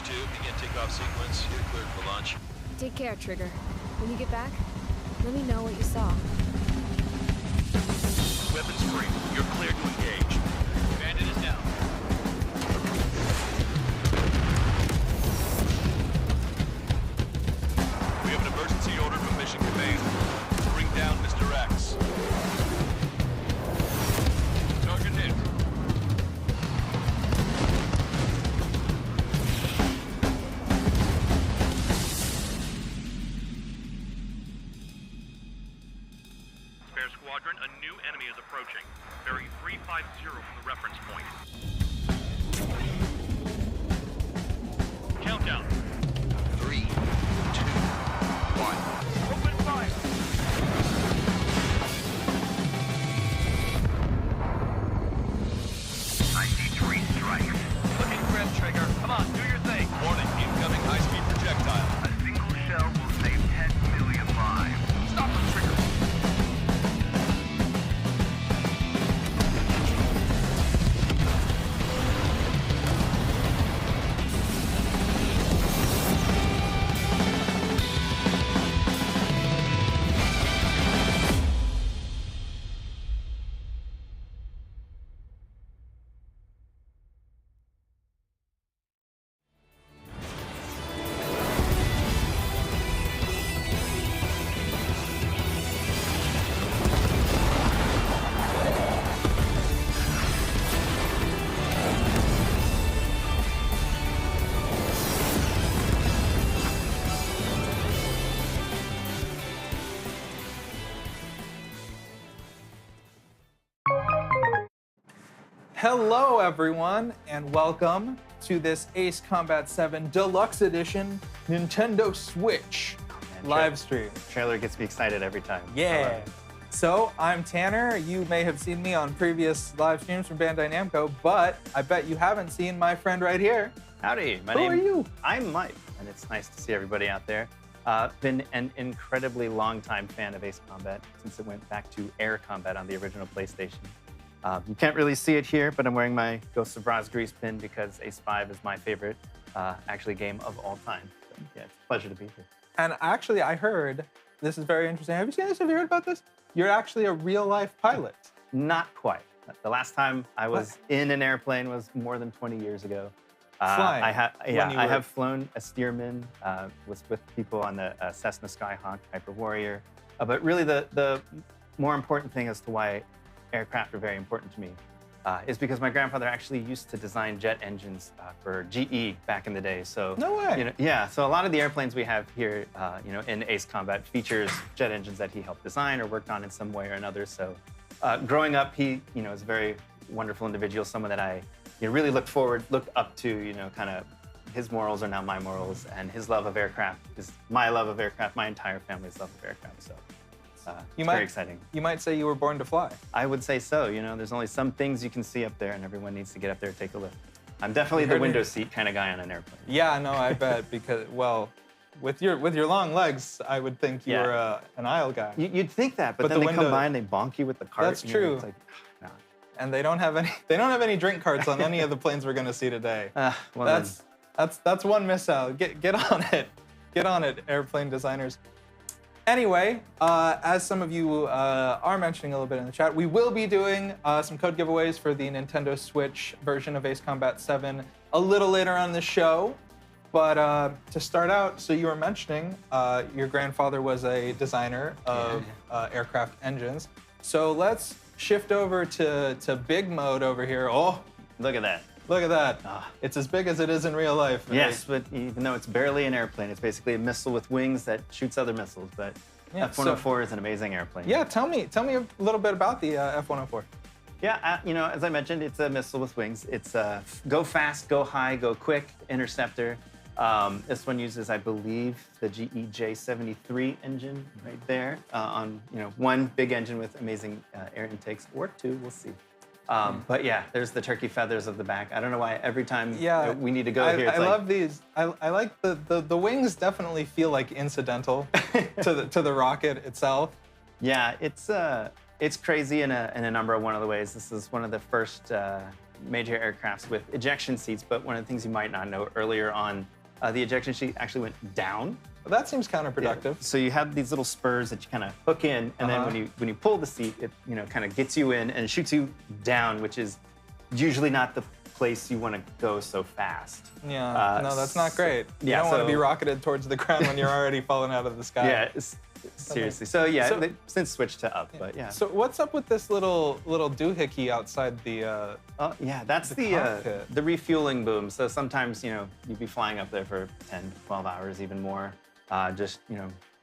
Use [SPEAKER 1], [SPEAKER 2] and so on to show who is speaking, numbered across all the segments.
[SPEAKER 1] Launch 2, begin takeoff sequence. You're cleared for launch.
[SPEAKER 2] Take care, Trigger. When you get back, let me know what you saw.
[SPEAKER 3] Weapons free. You're cleared to engage. Bandit is down. We have an emergency order from Mission Command. Bring down Mr. X. Target hit. Spare Squadron, a new enemy is approaching. Bearing 350 from the reference point. Countdown.
[SPEAKER 1] 3, 2, 1.
[SPEAKER 3] Open fire. I see 3 strikes. Looking grim, Trigger. Come on, do your thing. Warning, incoming high-speed projectile. A single shell will save 10 million lives. Stop them, Trigger.
[SPEAKER 4] Hello, everyone, and welcome to this Ace Combat 7 Deluxe Edition Nintendo Switch live stream.
[SPEAKER 5] Trailer gets me excited every time.
[SPEAKER 4] Yeah. So I'm Tanner. You may have seen me on previous live streams from Bandai Namco, but I bet you haven't seen my friend right here.
[SPEAKER 5] Howdy,
[SPEAKER 4] Who are you?
[SPEAKER 5] I'm Mike, and it's nice to see everybody out there. Been an incredibly long-time fan of Ace Combat since it went back to Air Combat on the original PlayStation. You can't really see it here, but I'm wearing my Ghost of Braz grease pin because Ace 5 is my favorite, actually, game of all time. So, yeah, it's a pleasure to be here.
[SPEAKER 4] And actually, I heard, this is very interesting. Have you seen this? Have you heard about this? You're actually a real-life pilot.
[SPEAKER 5] Not quite. The last time I was in an airplane was more than 20 years ago.
[SPEAKER 4] Flying.
[SPEAKER 5] I have flown a Stearman, was with people on the Cessna Skyhawk Hyper Warrior. But really, the more important thing as to why aircraft are very important to me is because my grandfather actually used to design jet engines for GE back in the day. So
[SPEAKER 4] No way.
[SPEAKER 5] Yeah. So a lot of the airplanes we have here, in Ace Combat features jet engines that he helped design or worked on in some way or another. So growing up, he is a very wonderful individual, someone that I really looked up to. Kind of his morals are now my morals, and his love of aircraft is my love of aircraft. My entire family's love of aircraft. So. Very exciting.
[SPEAKER 4] You might say you were born to fly.
[SPEAKER 5] I would say so. There's only some things you can see up there, and everyone needs to get up there and take a look. I'm definitely the window seat kind of guy on an airplane.
[SPEAKER 4] Yeah, no, I bet, because, well, with your long legs, I would think you were an aisle guy.
[SPEAKER 5] You'd think that, but then they come by and they bonk you with the cart.
[SPEAKER 4] That's true.
[SPEAKER 5] It's like, no.
[SPEAKER 4] And they don't have any drink carts on any of the planes we're going to see today.
[SPEAKER 5] Well,
[SPEAKER 4] That's one miss out. Get on it. Get on it, airplane designers. Anyway, as some of you are mentioning a little bit in the chat, we will be doing some code giveaways for the Nintendo Switch version of Ace Combat 7 a little later on the show. But to start out, so you were mentioning your grandfather was a designer of aircraft engines. So let's shift over to big mode over here. Oh,
[SPEAKER 5] look at that.
[SPEAKER 4] Look at that. It's as big as it is in real life.
[SPEAKER 5] Yes, but even though it's barely an airplane, it's basically a missile with wings that shoots other missiles. But F-104 is an amazing airplane.
[SPEAKER 4] Yeah, tell me a little bit about the F-104.
[SPEAKER 5] Yeah, as I mentioned, it's a missile with wings. It's go fast, go high, go quick, interceptor. This one uses, I believe, the GE J73 engine right there on one big engine with amazing air intakes, or two, we'll see. But yeah, there's the turkey feathers of the back. I don't know why every time we need to go here.
[SPEAKER 4] I love these. I like the wings. Definitely feel like incidental to the rocket itself.
[SPEAKER 5] Yeah, it's It's crazy in a number of one of the ways. This is one of the first major aircrafts with ejection seats, but one of the things you might not know earlier on, the ejection seat actually went down.
[SPEAKER 4] Well, that seems counterproductive.
[SPEAKER 5] So you have these little spurs that you kind of hook in, and then when you pull the seat, it kind of gets you in and shoots you down, which is usually not the place you want to go so fast.
[SPEAKER 4] Yeah, no, that's not great. You don't want to be rocketed towards the ground when you're already falling out of the sky.
[SPEAKER 5] Yeah, seriously. So yeah, they've since switched to up, but yeah.
[SPEAKER 4] So what's up with this little doohickey outside the?
[SPEAKER 5] Yeah, that's the refueling boom. So sometimes you'd be flying up there for 10, 12 hours, even more, just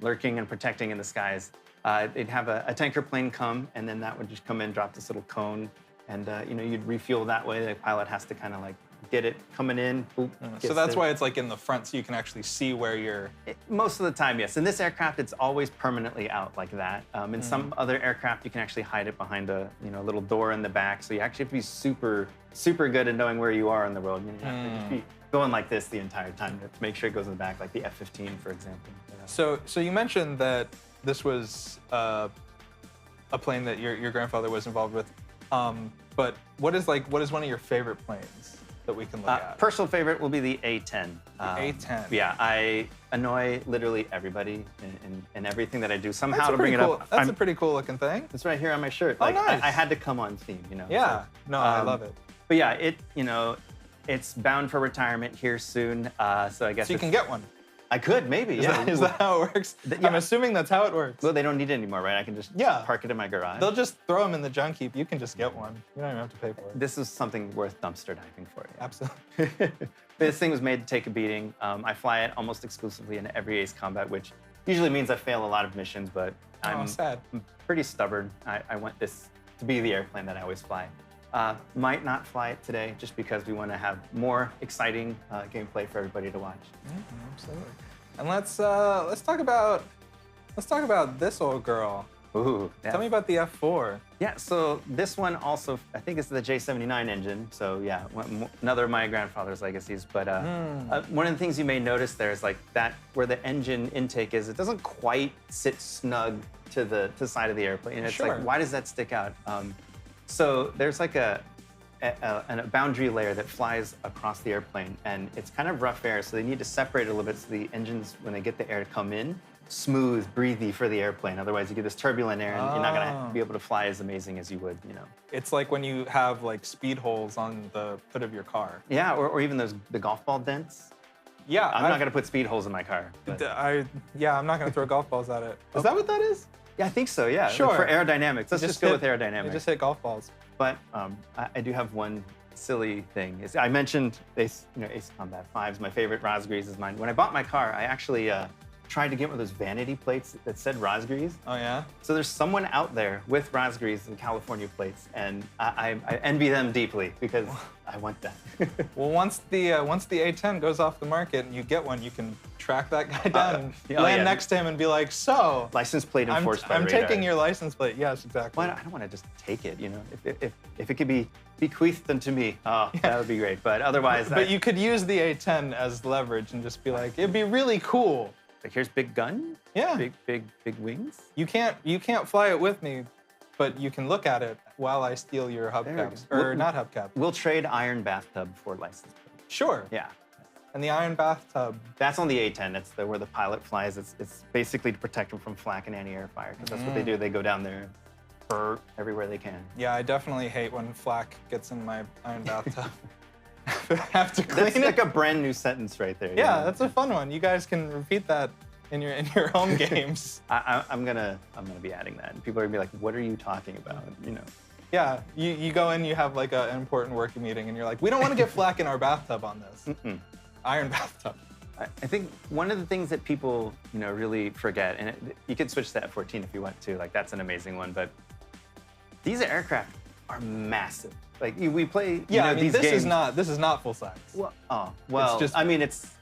[SPEAKER 5] lurking and protecting in the skies. They'd have a tanker plane come, and then that would just come in, drop this little cone. And you'd refuel that way. The pilot has to kind of like get it coming in. Boop,
[SPEAKER 4] so that's why it's like in the front, so you can actually see where you're.
[SPEAKER 5] Most of the time, yes. In this aircraft, it's always permanently out like that. In some other aircraft, you can actually hide it behind a little door in the back. So you actually have to be super, super good at knowing where you are in the world. You have to just be going like this the entire time. You have to make sure it goes in the back, like the F-15, for example.
[SPEAKER 4] So you mentioned that this was a plane that your grandfather was involved with. But what is one of your favorite planes that we can look at?
[SPEAKER 5] Personal favorite will be the A-10.
[SPEAKER 4] A-10.
[SPEAKER 5] Yeah, I annoy literally everybody in everything that I do. Somehow to bring it up.
[SPEAKER 4] That's a pretty cool looking thing.
[SPEAKER 5] It's right here on my shirt.
[SPEAKER 4] Oh, nice.
[SPEAKER 5] I had to come on theme,
[SPEAKER 4] Yeah,
[SPEAKER 5] So,
[SPEAKER 4] no, I love it.
[SPEAKER 5] But yeah, it's bound for retirement here soon. So I guess
[SPEAKER 4] So you can get one.
[SPEAKER 5] I could, maybe.
[SPEAKER 4] Is that how it works? I'm assuming that's how it works.
[SPEAKER 5] Well, they don't need it anymore, right? I can just park it in my garage.
[SPEAKER 4] They'll just throw them in the junk heap. You can just get one. You don't even have to pay for it.
[SPEAKER 5] This is something worth dumpster diving for. Yeah.
[SPEAKER 4] Absolutely.
[SPEAKER 5] This thing was made to take a beating. I fly it almost exclusively in every ace combat, which usually means I fail a lot of missions, but I'm pretty stubborn. I want this to be the airplane that I always fly. Might not fly it today just because we want to have more exciting gameplay for everybody to watch.
[SPEAKER 4] Absolutely. And let's talk about this old girl.
[SPEAKER 5] Ooh, yeah.
[SPEAKER 4] Tell me about the F4.
[SPEAKER 5] Yeah, so this one also, I think it's the J79 engine. So yeah, another of my grandfather's legacies. But one of the things you may notice there is like that where the engine intake is, it doesn't quite sit snug to the side of the airplane. And it's like, why does that stick out? So there's like a boundary layer that flies across the airplane, and it's kind of rough air, so they need to separate it a little bit so the engines, when they get the air to come in, smooth, breathy for the airplane. Otherwise, you get this turbulent air, and you're not gonna be able to fly as amazing as you would,
[SPEAKER 4] It's like when you have like speed holes on the hood of your car.
[SPEAKER 5] Yeah, or even the golf ball dents.
[SPEAKER 4] Yeah,
[SPEAKER 5] I'm not gonna put speed holes in my car.
[SPEAKER 4] I'm not gonna throw golf balls at it. Is that what that is?
[SPEAKER 5] Yeah, I think so. Yeah,
[SPEAKER 4] sure.
[SPEAKER 5] For aerodynamics, let's just go with aerodynamics.
[SPEAKER 4] You just hit golf balls.
[SPEAKER 5] But I do have one silly thing. I mentioned Ace Combat 5's my favorite. Razgriz is mine. When I bought my car, I actually tried to get one of those vanity plates that said Razgriz.
[SPEAKER 4] Oh yeah. So
[SPEAKER 5] there's someone out there with Razgriz and California plates, and I envy them deeply because I want that.
[SPEAKER 4] Well, once the A10 goes off the market and you get one, you can track that guy down, and land next to him, and be like, "So,
[SPEAKER 5] license plate enforced by radar.
[SPEAKER 4] I'm taking your license plate." Yes, exactly.
[SPEAKER 5] Well, I don't want to just take it, If it could be bequeathed unto me, that would be great. But otherwise,
[SPEAKER 4] but you could use the A10 as leverage and just be like, "It'd be really cool."
[SPEAKER 5] Like, here's big gun.
[SPEAKER 4] Yeah.
[SPEAKER 5] Big wings.
[SPEAKER 4] You can't fly it with me, but you can look at it while I steal your hubcaps, or not hubcap.
[SPEAKER 5] We'll trade iron bathtub for license plate.
[SPEAKER 4] Sure.
[SPEAKER 5] Yeah.
[SPEAKER 4] And the iron bathtub.
[SPEAKER 5] That's on the A10. That's where the pilot flies. It's basically to protect them from flak and anti-air fire, because that's what they do. They go down there, burr everywhere they can.
[SPEAKER 4] Yeah, I definitely hate when flak gets in my iron bathtub. I have to clean
[SPEAKER 5] it. That's like a brand new sentence right there.
[SPEAKER 4] Yeah, that's a fun one. You guys can repeat that in your home games.
[SPEAKER 5] I'm gonna be adding that, and people are gonna be like, "What are you talking about?"
[SPEAKER 4] Yeah, you go in, you have like an important working meeting, and you're like, "We don't want to get flak in our bathtub on this." Iron bathtub.
[SPEAKER 5] I think one of the things that people really forget, and you can switch to F-14 if you want to. Like, that's an amazing one, but these aircraft are massive. Like, we play these games.
[SPEAKER 4] This is not full size.
[SPEAKER 5] Well,
[SPEAKER 4] it's just,
[SPEAKER 5] it's.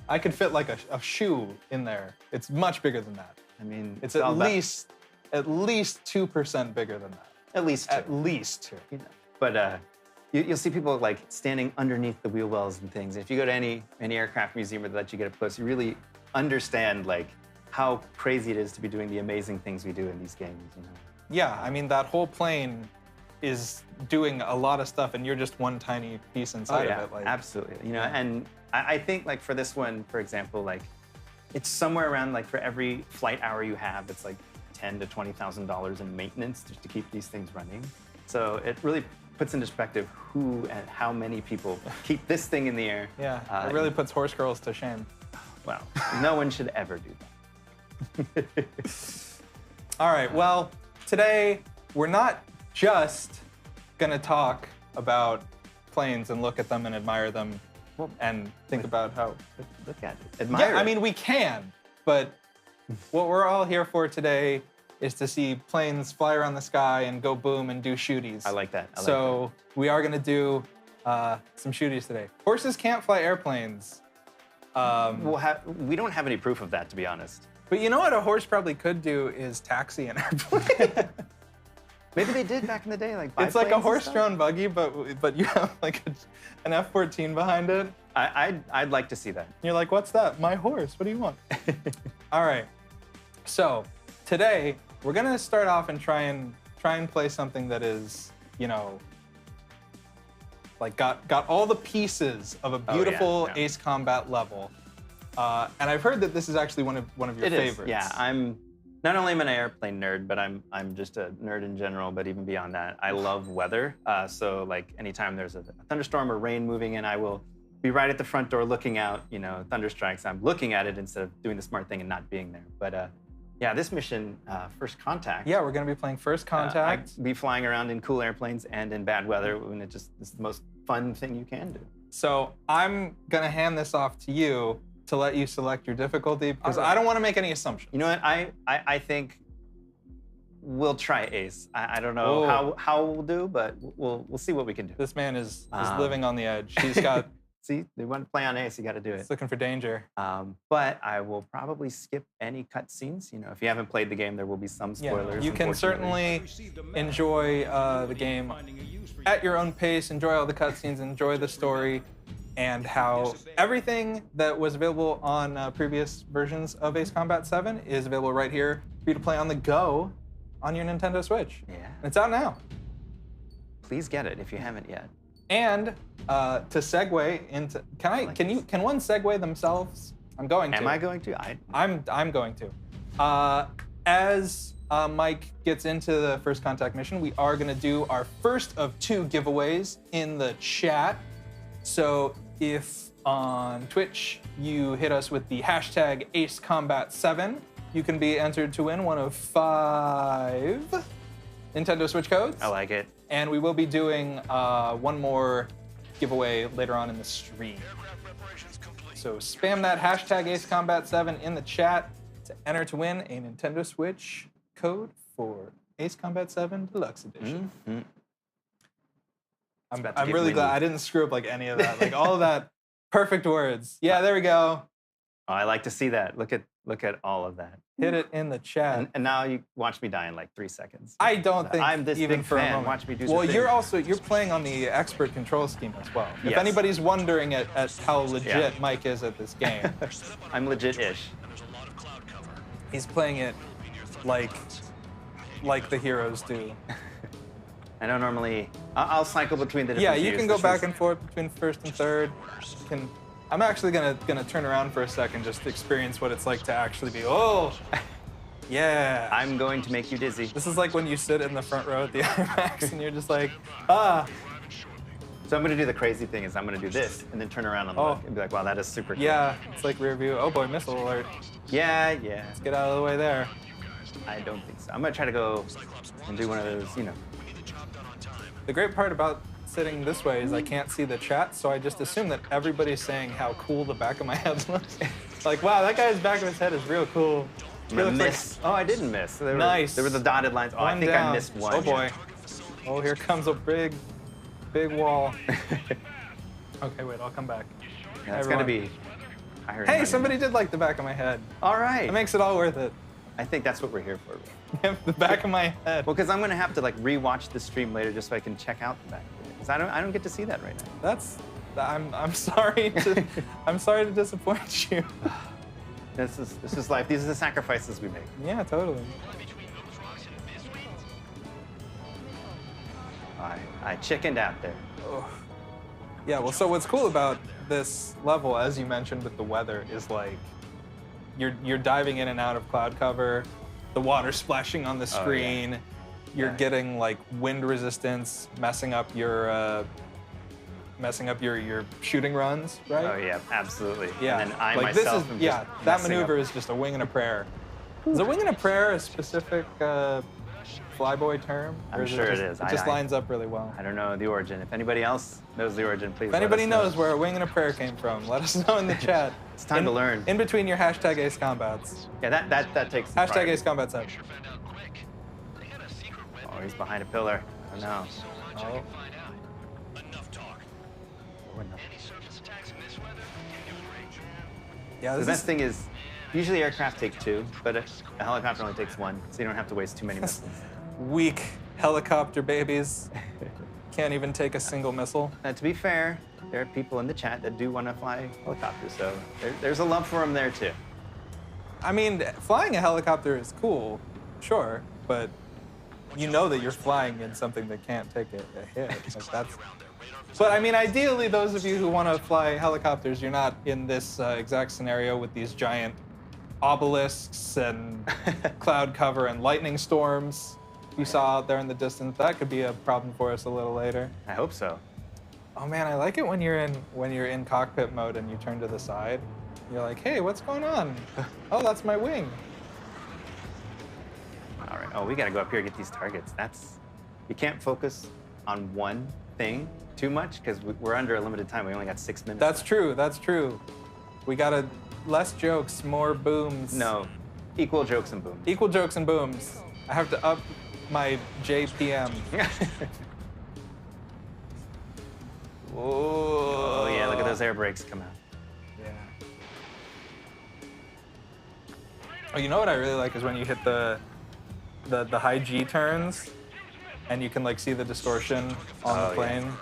[SPEAKER 4] I could fit like a shoe in there. It's much bigger than that.
[SPEAKER 5] I mean,
[SPEAKER 4] it's at least 2% bigger than that.
[SPEAKER 5] At least 2.
[SPEAKER 4] At least 2.
[SPEAKER 5] But you'll see people like standing underneath the wheel wells and things. If you go to any aircraft museum that lets you get up close, you really understand like how crazy it is to be doing the amazing things we do in these games.
[SPEAKER 4] Yeah, I mean, that whole plane is doing a lot of stuff, and you're just one tiny piece inside of it. Like,
[SPEAKER 5] absolutely. You know, and I think like for this one, for example, like it's somewhere around like for every flight hour you have, it's like $10,000 to $20,000 in maintenance just to keep these things running. So it really puts into perspective who and how many people keep this thing in the air.
[SPEAKER 4] Yeah, it really puts horse girls to shame.
[SPEAKER 5] Well, no one should ever do that.
[SPEAKER 4] All right, well, today we're not just gonna talk about planes and look at them and admire them and think about how.
[SPEAKER 5] Look at it. Admire
[SPEAKER 4] Yeah, I
[SPEAKER 5] it.
[SPEAKER 4] mean, we can, but what we're all here for today is to see planes fly around the sky and go boom and do shooties.
[SPEAKER 5] I like that.
[SPEAKER 4] So we are gonna do some shooties today. Horses can't fly airplanes.
[SPEAKER 5] We don't have any proof of that, to be honest.
[SPEAKER 4] But you know what a horse probably could do is taxi an airplane.
[SPEAKER 5] Maybe they did back in the day, like
[SPEAKER 4] It's like a
[SPEAKER 5] biplanes and
[SPEAKER 4] horse-drawn buggy, but you have like an F-14 behind it.
[SPEAKER 5] I'd like to see that.
[SPEAKER 4] And you're like, what's that? My horse. What do you want? All right. So today we're gonna start off and try and play something that is, you know, like got all the pieces of a beautiful
[SPEAKER 5] yeah.
[SPEAKER 4] Ace Combat level. And I've heard that this is actually one of your favorites.
[SPEAKER 5] Yeah, I'm not only am I an airplane nerd, but I'm just a nerd in general. But even beyond that, I love weather. So like anytime there's a thunderstorm or rain moving in, I will be right at the front door looking out. You know, thunder strikes. I'm looking at it instead of doing the smart thing and not being there. But yeah, this mission, First Contact.
[SPEAKER 4] Yeah, we're gonna be playing First Contact.
[SPEAKER 5] I'd be flying around in cool airplanes and in bad weather when it's the most fun thing you can do.
[SPEAKER 4] So I'm gonna hand this off to you to let you select your difficulty because I don't want to make any assumptions.
[SPEAKER 5] You know what? I think we'll try Ace. I don't know how we'll do, but we'll see what we can do.
[SPEAKER 4] This man is living on the edge. He's got.
[SPEAKER 5] See, they want to play on Ace. You got to do it.
[SPEAKER 4] He's looking for danger.
[SPEAKER 5] But I will probably skip any cutscenes. You know, if you haven't played the game, there will be some spoilers.
[SPEAKER 4] Yeah, you can certainly enjoy the game at your own pace. Enjoy all the cutscenes. Enjoy the story. And how everything that was available on previous versions of Ace Combat 7 is available right here for you to play on the go on your Nintendo Switch.
[SPEAKER 5] Yeah.
[SPEAKER 4] And it's out now.
[SPEAKER 5] Please get it if you haven't yet.
[SPEAKER 4] And to segue into, can one segue themselves? I'm going to.
[SPEAKER 5] Am I going to?
[SPEAKER 4] I'm going to. As Mike gets into the First Contact mission, we are going to do our first of 2 giveaways in the chat. So if on Twitch you hit us with the hashtag AceCombat7, you can be entered to win one of 5 Nintendo Switch codes.
[SPEAKER 5] I like it.
[SPEAKER 4] And we will be doing one more giveaway later on in the stream. So spam that hashtag AceCombat7 in the chat to enter to win a Nintendo Switch code for Ace Combat 7 Deluxe Edition.
[SPEAKER 5] Mm-hmm.
[SPEAKER 4] I'm really glad I didn't screw up like any of that. Like all of that, perfect words. Yeah, there we go.
[SPEAKER 5] Oh, I like to see that. Look at all of that.
[SPEAKER 4] Hit it in the chat.
[SPEAKER 5] And now you watch me die in like 3 seconds.
[SPEAKER 4] I don't think
[SPEAKER 5] I'm this
[SPEAKER 4] even
[SPEAKER 5] big
[SPEAKER 4] for a
[SPEAKER 5] fan.
[SPEAKER 4] moment.
[SPEAKER 5] Watch me do
[SPEAKER 4] Well,
[SPEAKER 5] something.
[SPEAKER 4] you're playing on the expert control scheme as well. If
[SPEAKER 5] Yes.
[SPEAKER 4] anybody's wondering at how legit
[SPEAKER 5] Yeah.
[SPEAKER 4] Mike is at this game,
[SPEAKER 5] I'm legit-ish.
[SPEAKER 4] he's playing it like the heroes do.
[SPEAKER 5] I don't normally. I'll cycle between the different
[SPEAKER 4] Yeah, you
[SPEAKER 5] views.
[SPEAKER 4] can go
[SPEAKER 5] This
[SPEAKER 4] back
[SPEAKER 5] is-
[SPEAKER 4] and forth between first and third. I'm actually gonna turn around for a second just to experience what it's like to actually be. Oh, yeah.
[SPEAKER 5] I'm going to make you dizzy.
[SPEAKER 4] This is like when you sit in the front row at the IMAX and you're just like, ah.
[SPEAKER 5] So I'm going to do the crazy thing is I'm going to do this and then turn around and look and be like, wow, that is super cool.
[SPEAKER 4] Yeah, it's like rear view. Oh boy, missile alert.
[SPEAKER 5] Yeah.
[SPEAKER 4] Let's get out of the way there.
[SPEAKER 5] I don't think so. I'm going to try to go and do one of those, you know.
[SPEAKER 4] The great part about sitting this way is I can't see the chat, so I just assume that everybody's saying how cool the back of my head looks. Like, wow, that guy's back of his head is real cool.
[SPEAKER 5] I'm going to miss. Oh, I didn't miss.
[SPEAKER 4] Nice.
[SPEAKER 5] There were the dotted lines. Oh, I think
[SPEAKER 4] down.
[SPEAKER 5] I missed one.
[SPEAKER 4] Oh boy. Oh, here comes a big wall. Okay, wait, I'll come back.
[SPEAKER 5] That's going to be higher.
[SPEAKER 4] Hey, somebody did like the back of my head.
[SPEAKER 5] All right.
[SPEAKER 4] It makes it all worth it.
[SPEAKER 5] I think that's what we're here for.
[SPEAKER 4] The back of my head.
[SPEAKER 5] Well, because I'm going to have to like rewatch the stream later just so I can check out the back. Because I don't get to see that right now.
[SPEAKER 4] I'm sorry to disappoint you.
[SPEAKER 5] This is life. These are the sacrifices we make.
[SPEAKER 4] Yeah, totally.
[SPEAKER 5] I chickened out there.
[SPEAKER 4] Oh. Yeah, well, so what's cool about this level, as you mentioned with the weather, is like you're diving in and out of cloud cover, the water splashing on the screen, you're getting like wind resistance, messing up your shooting runs, right?
[SPEAKER 5] Oh yeah, absolutely.
[SPEAKER 4] Yeah,
[SPEAKER 5] And then I
[SPEAKER 4] like
[SPEAKER 5] myself
[SPEAKER 4] this
[SPEAKER 5] am
[SPEAKER 4] is
[SPEAKER 5] just
[SPEAKER 4] that
[SPEAKER 5] messing
[SPEAKER 4] maneuver
[SPEAKER 5] up.
[SPEAKER 4] is just a wing and a prayer. Is a wing and a prayer a specific flyboy term? Or
[SPEAKER 5] I'm sure it is.
[SPEAKER 4] It just lines up really well.
[SPEAKER 5] I don't know the origin. If anybody else knows the origin, please
[SPEAKER 4] If
[SPEAKER 5] let
[SPEAKER 4] anybody
[SPEAKER 5] us know.
[SPEAKER 4] knows where a wing and a prayer came from, let us know in the chat.
[SPEAKER 5] It's time to learn.
[SPEAKER 4] In between your hashtag Ace Combats.
[SPEAKER 5] Yeah, that takes some
[SPEAKER 4] Hashtag
[SPEAKER 5] pride.
[SPEAKER 4] Ace Combats out.
[SPEAKER 1] Found out quick. They got a secret weapon.
[SPEAKER 5] Oh, he's behind a pillar. Oh no.
[SPEAKER 1] So much I
[SPEAKER 4] Oh.
[SPEAKER 1] can find out. Enough talk. Any surface attacks in this weather, you're doing great.
[SPEAKER 4] Yeah,
[SPEAKER 5] The
[SPEAKER 4] this
[SPEAKER 5] best
[SPEAKER 4] is
[SPEAKER 5] thing is, usually aircraft take 2, but a helicopter only takes 1, so you don't have to waste too many missiles.
[SPEAKER 4] weak helicopter babies. Can't even take a single missile.
[SPEAKER 5] Now, to be fair, there are people in the chat that do want to fly helicopters, so there's a love for them there too.
[SPEAKER 4] I mean, flying a helicopter is cool, sure, but you know that you're flying in something that can't take a hit. Like that's. But I mean, ideally, those of you who want to fly helicopters, you're not in this exact scenario with these giant obelisks and cloud cover and lightning storms you saw out there in the distance. That could be a problem for us a little later.
[SPEAKER 5] I hope so.
[SPEAKER 4] Oh man, I like it when you're in cockpit mode and you turn to the side. You're like, hey, what's going on? Oh, that's my wing.
[SPEAKER 5] All right. Oh, we got to go up here and get these targets. You can't focus on one thing too much because we're under a limited time. We only got 6 minutes.
[SPEAKER 4] That's
[SPEAKER 5] left.
[SPEAKER 4] true. That's true. We gotta less jokes, more booms.
[SPEAKER 5] No, equal jokes and booms.
[SPEAKER 4] Equal jokes and booms. I have to up my JPM.
[SPEAKER 5] Oh yeah, look at those air brakes come out.
[SPEAKER 4] Yeah. Oh, you know what I really like is when you hit the high G turns, and you can like see the distortion on
[SPEAKER 5] Oh,
[SPEAKER 4] the plane.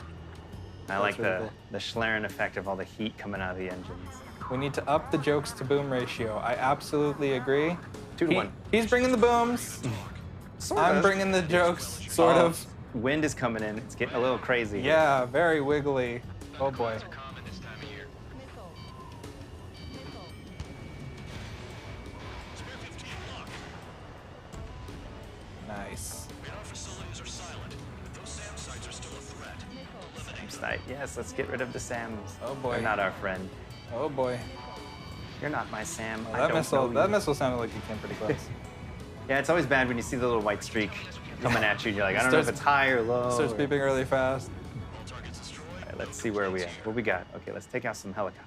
[SPEAKER 5] I like
[SPEAKER 4] really
[SPEAKER 5] the
[SPEAKER 4] cool.
[SPEAKER 5] the Schlerin effect of all the heat coming out of the engines.
[SPEAKER 4] We need to up the jokes to boom ratio. I absolutely agree.
[SPEAKER 5] 2 to 1.
[SPEAKER 4] He's bringing the booms. I'm bringing the jokes, sort
[SPEAKER 5] Oh,
[SPEAKER 4] of.
[SPEAKER 5] Wind is coming in. It's getting a little crazy. here.
[SPEAKER 4] Yeah, very wiggly. Oh boy.
[SPEAKER 1] Common this time of year. Spare 15 locked.
[SPEAKER 4] Nice.
[SPEAKER 1] Radar facilities are silent, but those SAM sites are still a threat. Eliminate
[SPEAKER 5] Site. Yes, let's get rid of the Sams.
[SPEAKER 4] Oh, boy.
[SPEAKER 5] They're not our friend.
[SPEAKER 4] Oh boy.
[SPEAKER 5] You're not my Sam. I
[SPEAKER 4] That
[SPEAKER 5] don't
[SPEAKER 4] missile.
[SPEAKER 5] know
[SPEAKER 4] That
[SPEAKER 5] you.
[SPEAKER 4] missile sounded like it came pretty close.
[SPEAKER 5] Yeah, it's always bad when you see the little white streak coming at you. You're like, I don't know if
[SPEAKER 4] Starts-
[SPEAKER 5] it's high or low.
[SPEAKER 4] Starts
[SPEAKER 5] or-
[SPEAKER 4] beeping really fast.
[SPEAKER 1] all targets destroyed.
[SPEAKER 5] All right, let's see where we at. What we got? Okay, let's take out some helicopters.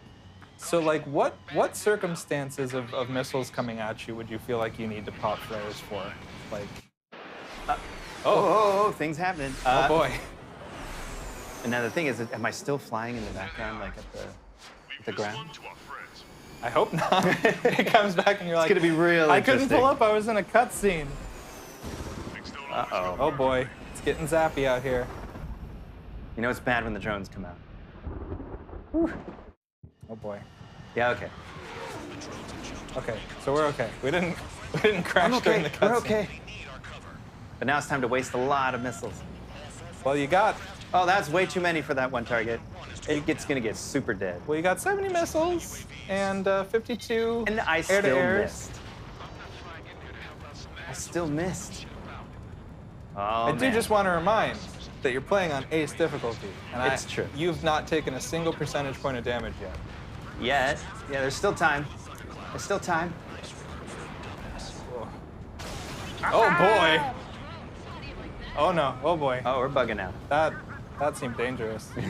[SPEAKER 4] So like, what circumstances of missiles coming at you would you feel like you need to pop flares for? Like,
[SPEAKER 5] Oh, things happening.
[SPEAKER 4] oh boy.
[SPEAKER 5] And now the thing is, am I still flying in the background, like at the ground?
[SPEAKER 4] I hope not. It comes back and you're like,
[SPEAKER 5] gonna be real
[SPEAKER 4] I couldn't
[SPEAKER 5] interesting.
[SPEAKER 4] pull up. I was in a cutscene.
[SPEAKER 5] Uh-oh.
[SPEAKER 4] Oh boy, it's getting zappy out here.
[SPEAKER 5] You know it's bad when the drones come out.
[SPEAKER 4] Oh boy.
[SPEAKER 5] Yeah, okay.
[SPEAKER 4] Okay, so we're okay. We didn't crash during the cutscene.
[SPEAKER 5] We're okay. But now it's time to waste a lot of missiles.
[SPEAKER 4] Well, you got
[SPEAKER 5] Oh, that's way too many for that one target. It's gonna get super dead.
[SPEAKER 4] 70 missiles and 52
[SPEAKER 5] And I
[SPEAKER 4] air
[SPEAKER 5] still
[SPEAKER 4] to airs.
[SPEAKER 5] missed. I still missed. Oh,
[SPEAKER 4] I do
[SPEAKER 5] man.
[SPEAKER 4] just want to remind that you're playing on ace difficulty, and
[SPEAKER 5] It's true.
[SPEAKER 4] You've not taken a single percentage point of damage yet.
[SPEAKER 5] Yet. Yeah, there's still time. There's still time.
[SPEAKER 4] Oh boy. Oh no. Oh boy.
[SPEAKER 5] Oh, we're bugging out.
[SPEAKER 4] That seemed dangerous.
[SPEAKER 1] Calm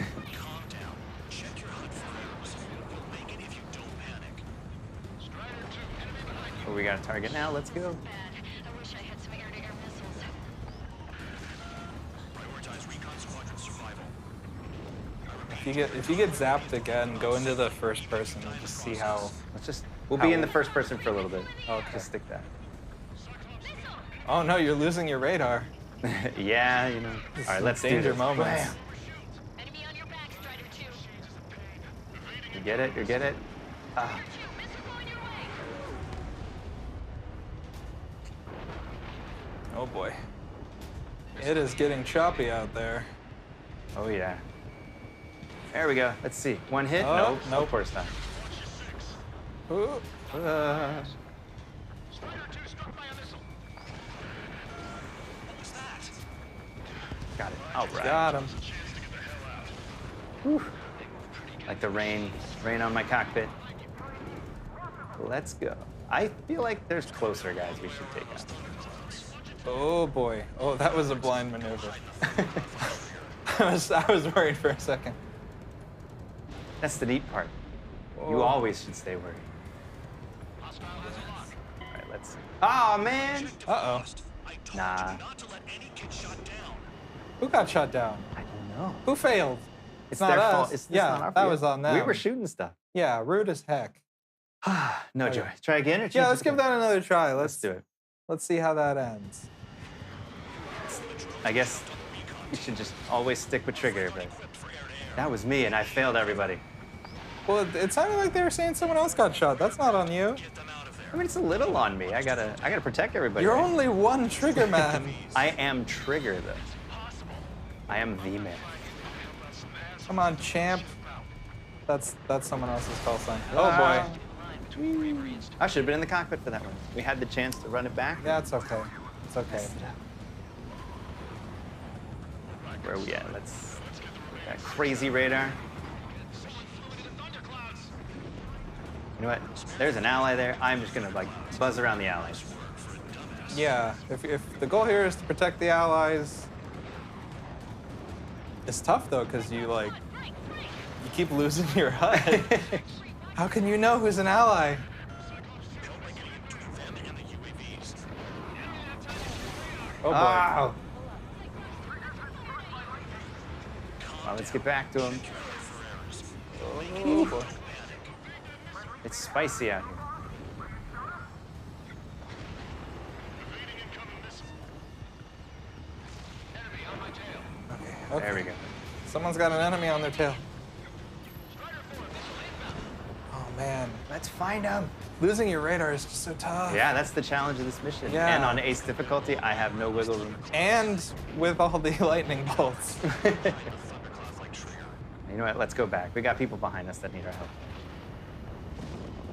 [SPEAKER 1] down. Check your HUD photos. You'll make it if you don't panic.
[SPEAKER 5] Oh, we got a target now. Let's go.
[SPEAKER 6] I wish I had some air-to-air missiles.
[SPEAKER 1] Prioritize recon squadron survival.
[SPEAKER 4] If you get zapped again, go into the first person and just see how.
[SPEAKER 5] We'll be in the first person for a little bit.
[SPEAKER 4] Okay.
[SPEAKER 5] Just stick that.
[SPEAKER 4] Oh no, you're losing your radar.
[SPEAKER 5] Yeah, you know. All right, let's do
[SPEAKER 4] danger
[SPEAKER 5] this.
[SPEAKER 4] moments.
[SPEAKER 5] Bam.
[SPEAKER 6] Enemy on your back, Strider 2.
[SPEAKER 5] You get it? You get it? Ah.
[SPEAKER 6] Missile going your way.
[SPEAKER 4] Oh boy. It is getting choppy out there.
[SPEAKER 5] Oh yeah. There we go. Let's see. One hit?
[SPEAKER 4] Oh,
[SPEAKER 5] No,
[SPEAKER 4] nope.
[SPEAKER 5] of course not.
[SPEAKER 4] Ooh.
[SPEAKER 1] Strider 2 struck by a missile. What was that?
[SPEAKER 5] Got it. All right.
[SPEAKER 4] Got him.
[SPEAKER 5] Whew. Like the rain on my cockpit. Let's go. I feel like there's closer guys we should take out.
[SPEAKER 4] Oh boy. Oh, that was a blind maneuver. I was worried for a second.
[SPEAKER 5] That's the neat part. You
[SPEAKER 4] Oh.
[SPEAKER 5] always should stay worried. All right, let's see. Oh man.
[SPEAKER 4] Uh-oh.
[SPEAKER 1] I told
[SPEAKER 5] Nah.
[SPEAKER 1] you not to let any kid shot down.
[SPEAKER 4] Who got shot down?
[SPEAKER 5] I don't know.
[SPEAKER 4] Who failed?
[SPEAKER 5] It's
[SPEAKER 4] not
[SPEAKER 5] their
[SPEAKER 4] us.
[SPEAKER 5] fault. It's
[SPEAKER 4] Yeah,
[SPEAKER 5] not our
[SPEAKER 4] that
[SPEAKER 5] fault.
[SPEAKER 4] was on them.
[SPEAKER 5] We were shooting stuff.
[SPEAKER 4] Yeah, rude as heck.
[SPEAKER 5] No
[SPEAKER 4] Okay.
[SPEAKER 5] joy. Try again or change
[SPEAKER 4] Yeah, let's
[SPEAKER 5] it
[SPEAKER 4] give
[SPEAKER 5] again?
[SPEAKER 4] that another try.
[SPEAKER 5] Let's do it.
[SPEAKER 4] Let's see how that ends.
[SPEAKER 5] I guess you should just always stick with trigger, but that was me and I failed everybody.
[SPEAKER 4] Well, it sounded like they were saying someone else got shot. That's not on you.
[SPEAKER 5] I mean, it's a little on me. I gotta protect everybody.
[SPEAKER 4] You're
[SPEAKER 5] right?
[SPEAKER 4] only one trigger man.
[SPEAKER 5] I am trigger though. I am the man.
[SPEAKER 4] Come on, champ. That's someone else's call sign. Oh boy.
[SPEAKER 5] I should have been in the cockpit for that one. We had the chance to run it back.
[SPEAKER 4] Yeah, it's okay. It's okay.
[SPEAKER 5] Where are we at? Let's that crazy radar. You know what? There's an ally there. I'm just gonna like buzz around the allies.
[SPEAKER 4] Yeah, if the goal here is to protect the allies, it's tough though because you keep losing your HUD. How can you know who's an ally? Oh boy.
[SPEAKER 5] Oh. Well, let's get back to him.
[SPEAKER 4] Oh boy.
[SPEAKER 5] It's spicy out here.
[SPEAKER 4] Okay.
[SPEAKER 5] There we go.
[SPEAKER 4] Someone's got an enemy on their tail. Oh man,
[SPEAKER 5] Let's find him.
[SPEAKER 4] losing your radar is just so tough.
[SPEAKER 5] Yeah, that's the challenge of this mission.
[SPEAKER 4] Yeah.
[SPEAKER 5] And on ace difficulty, I have no wiggle room.
[SPEAKER 4] And with all the lightning bolts.
[SPEAKER 5] You know what? Let's go back. We got people behind us that need our help.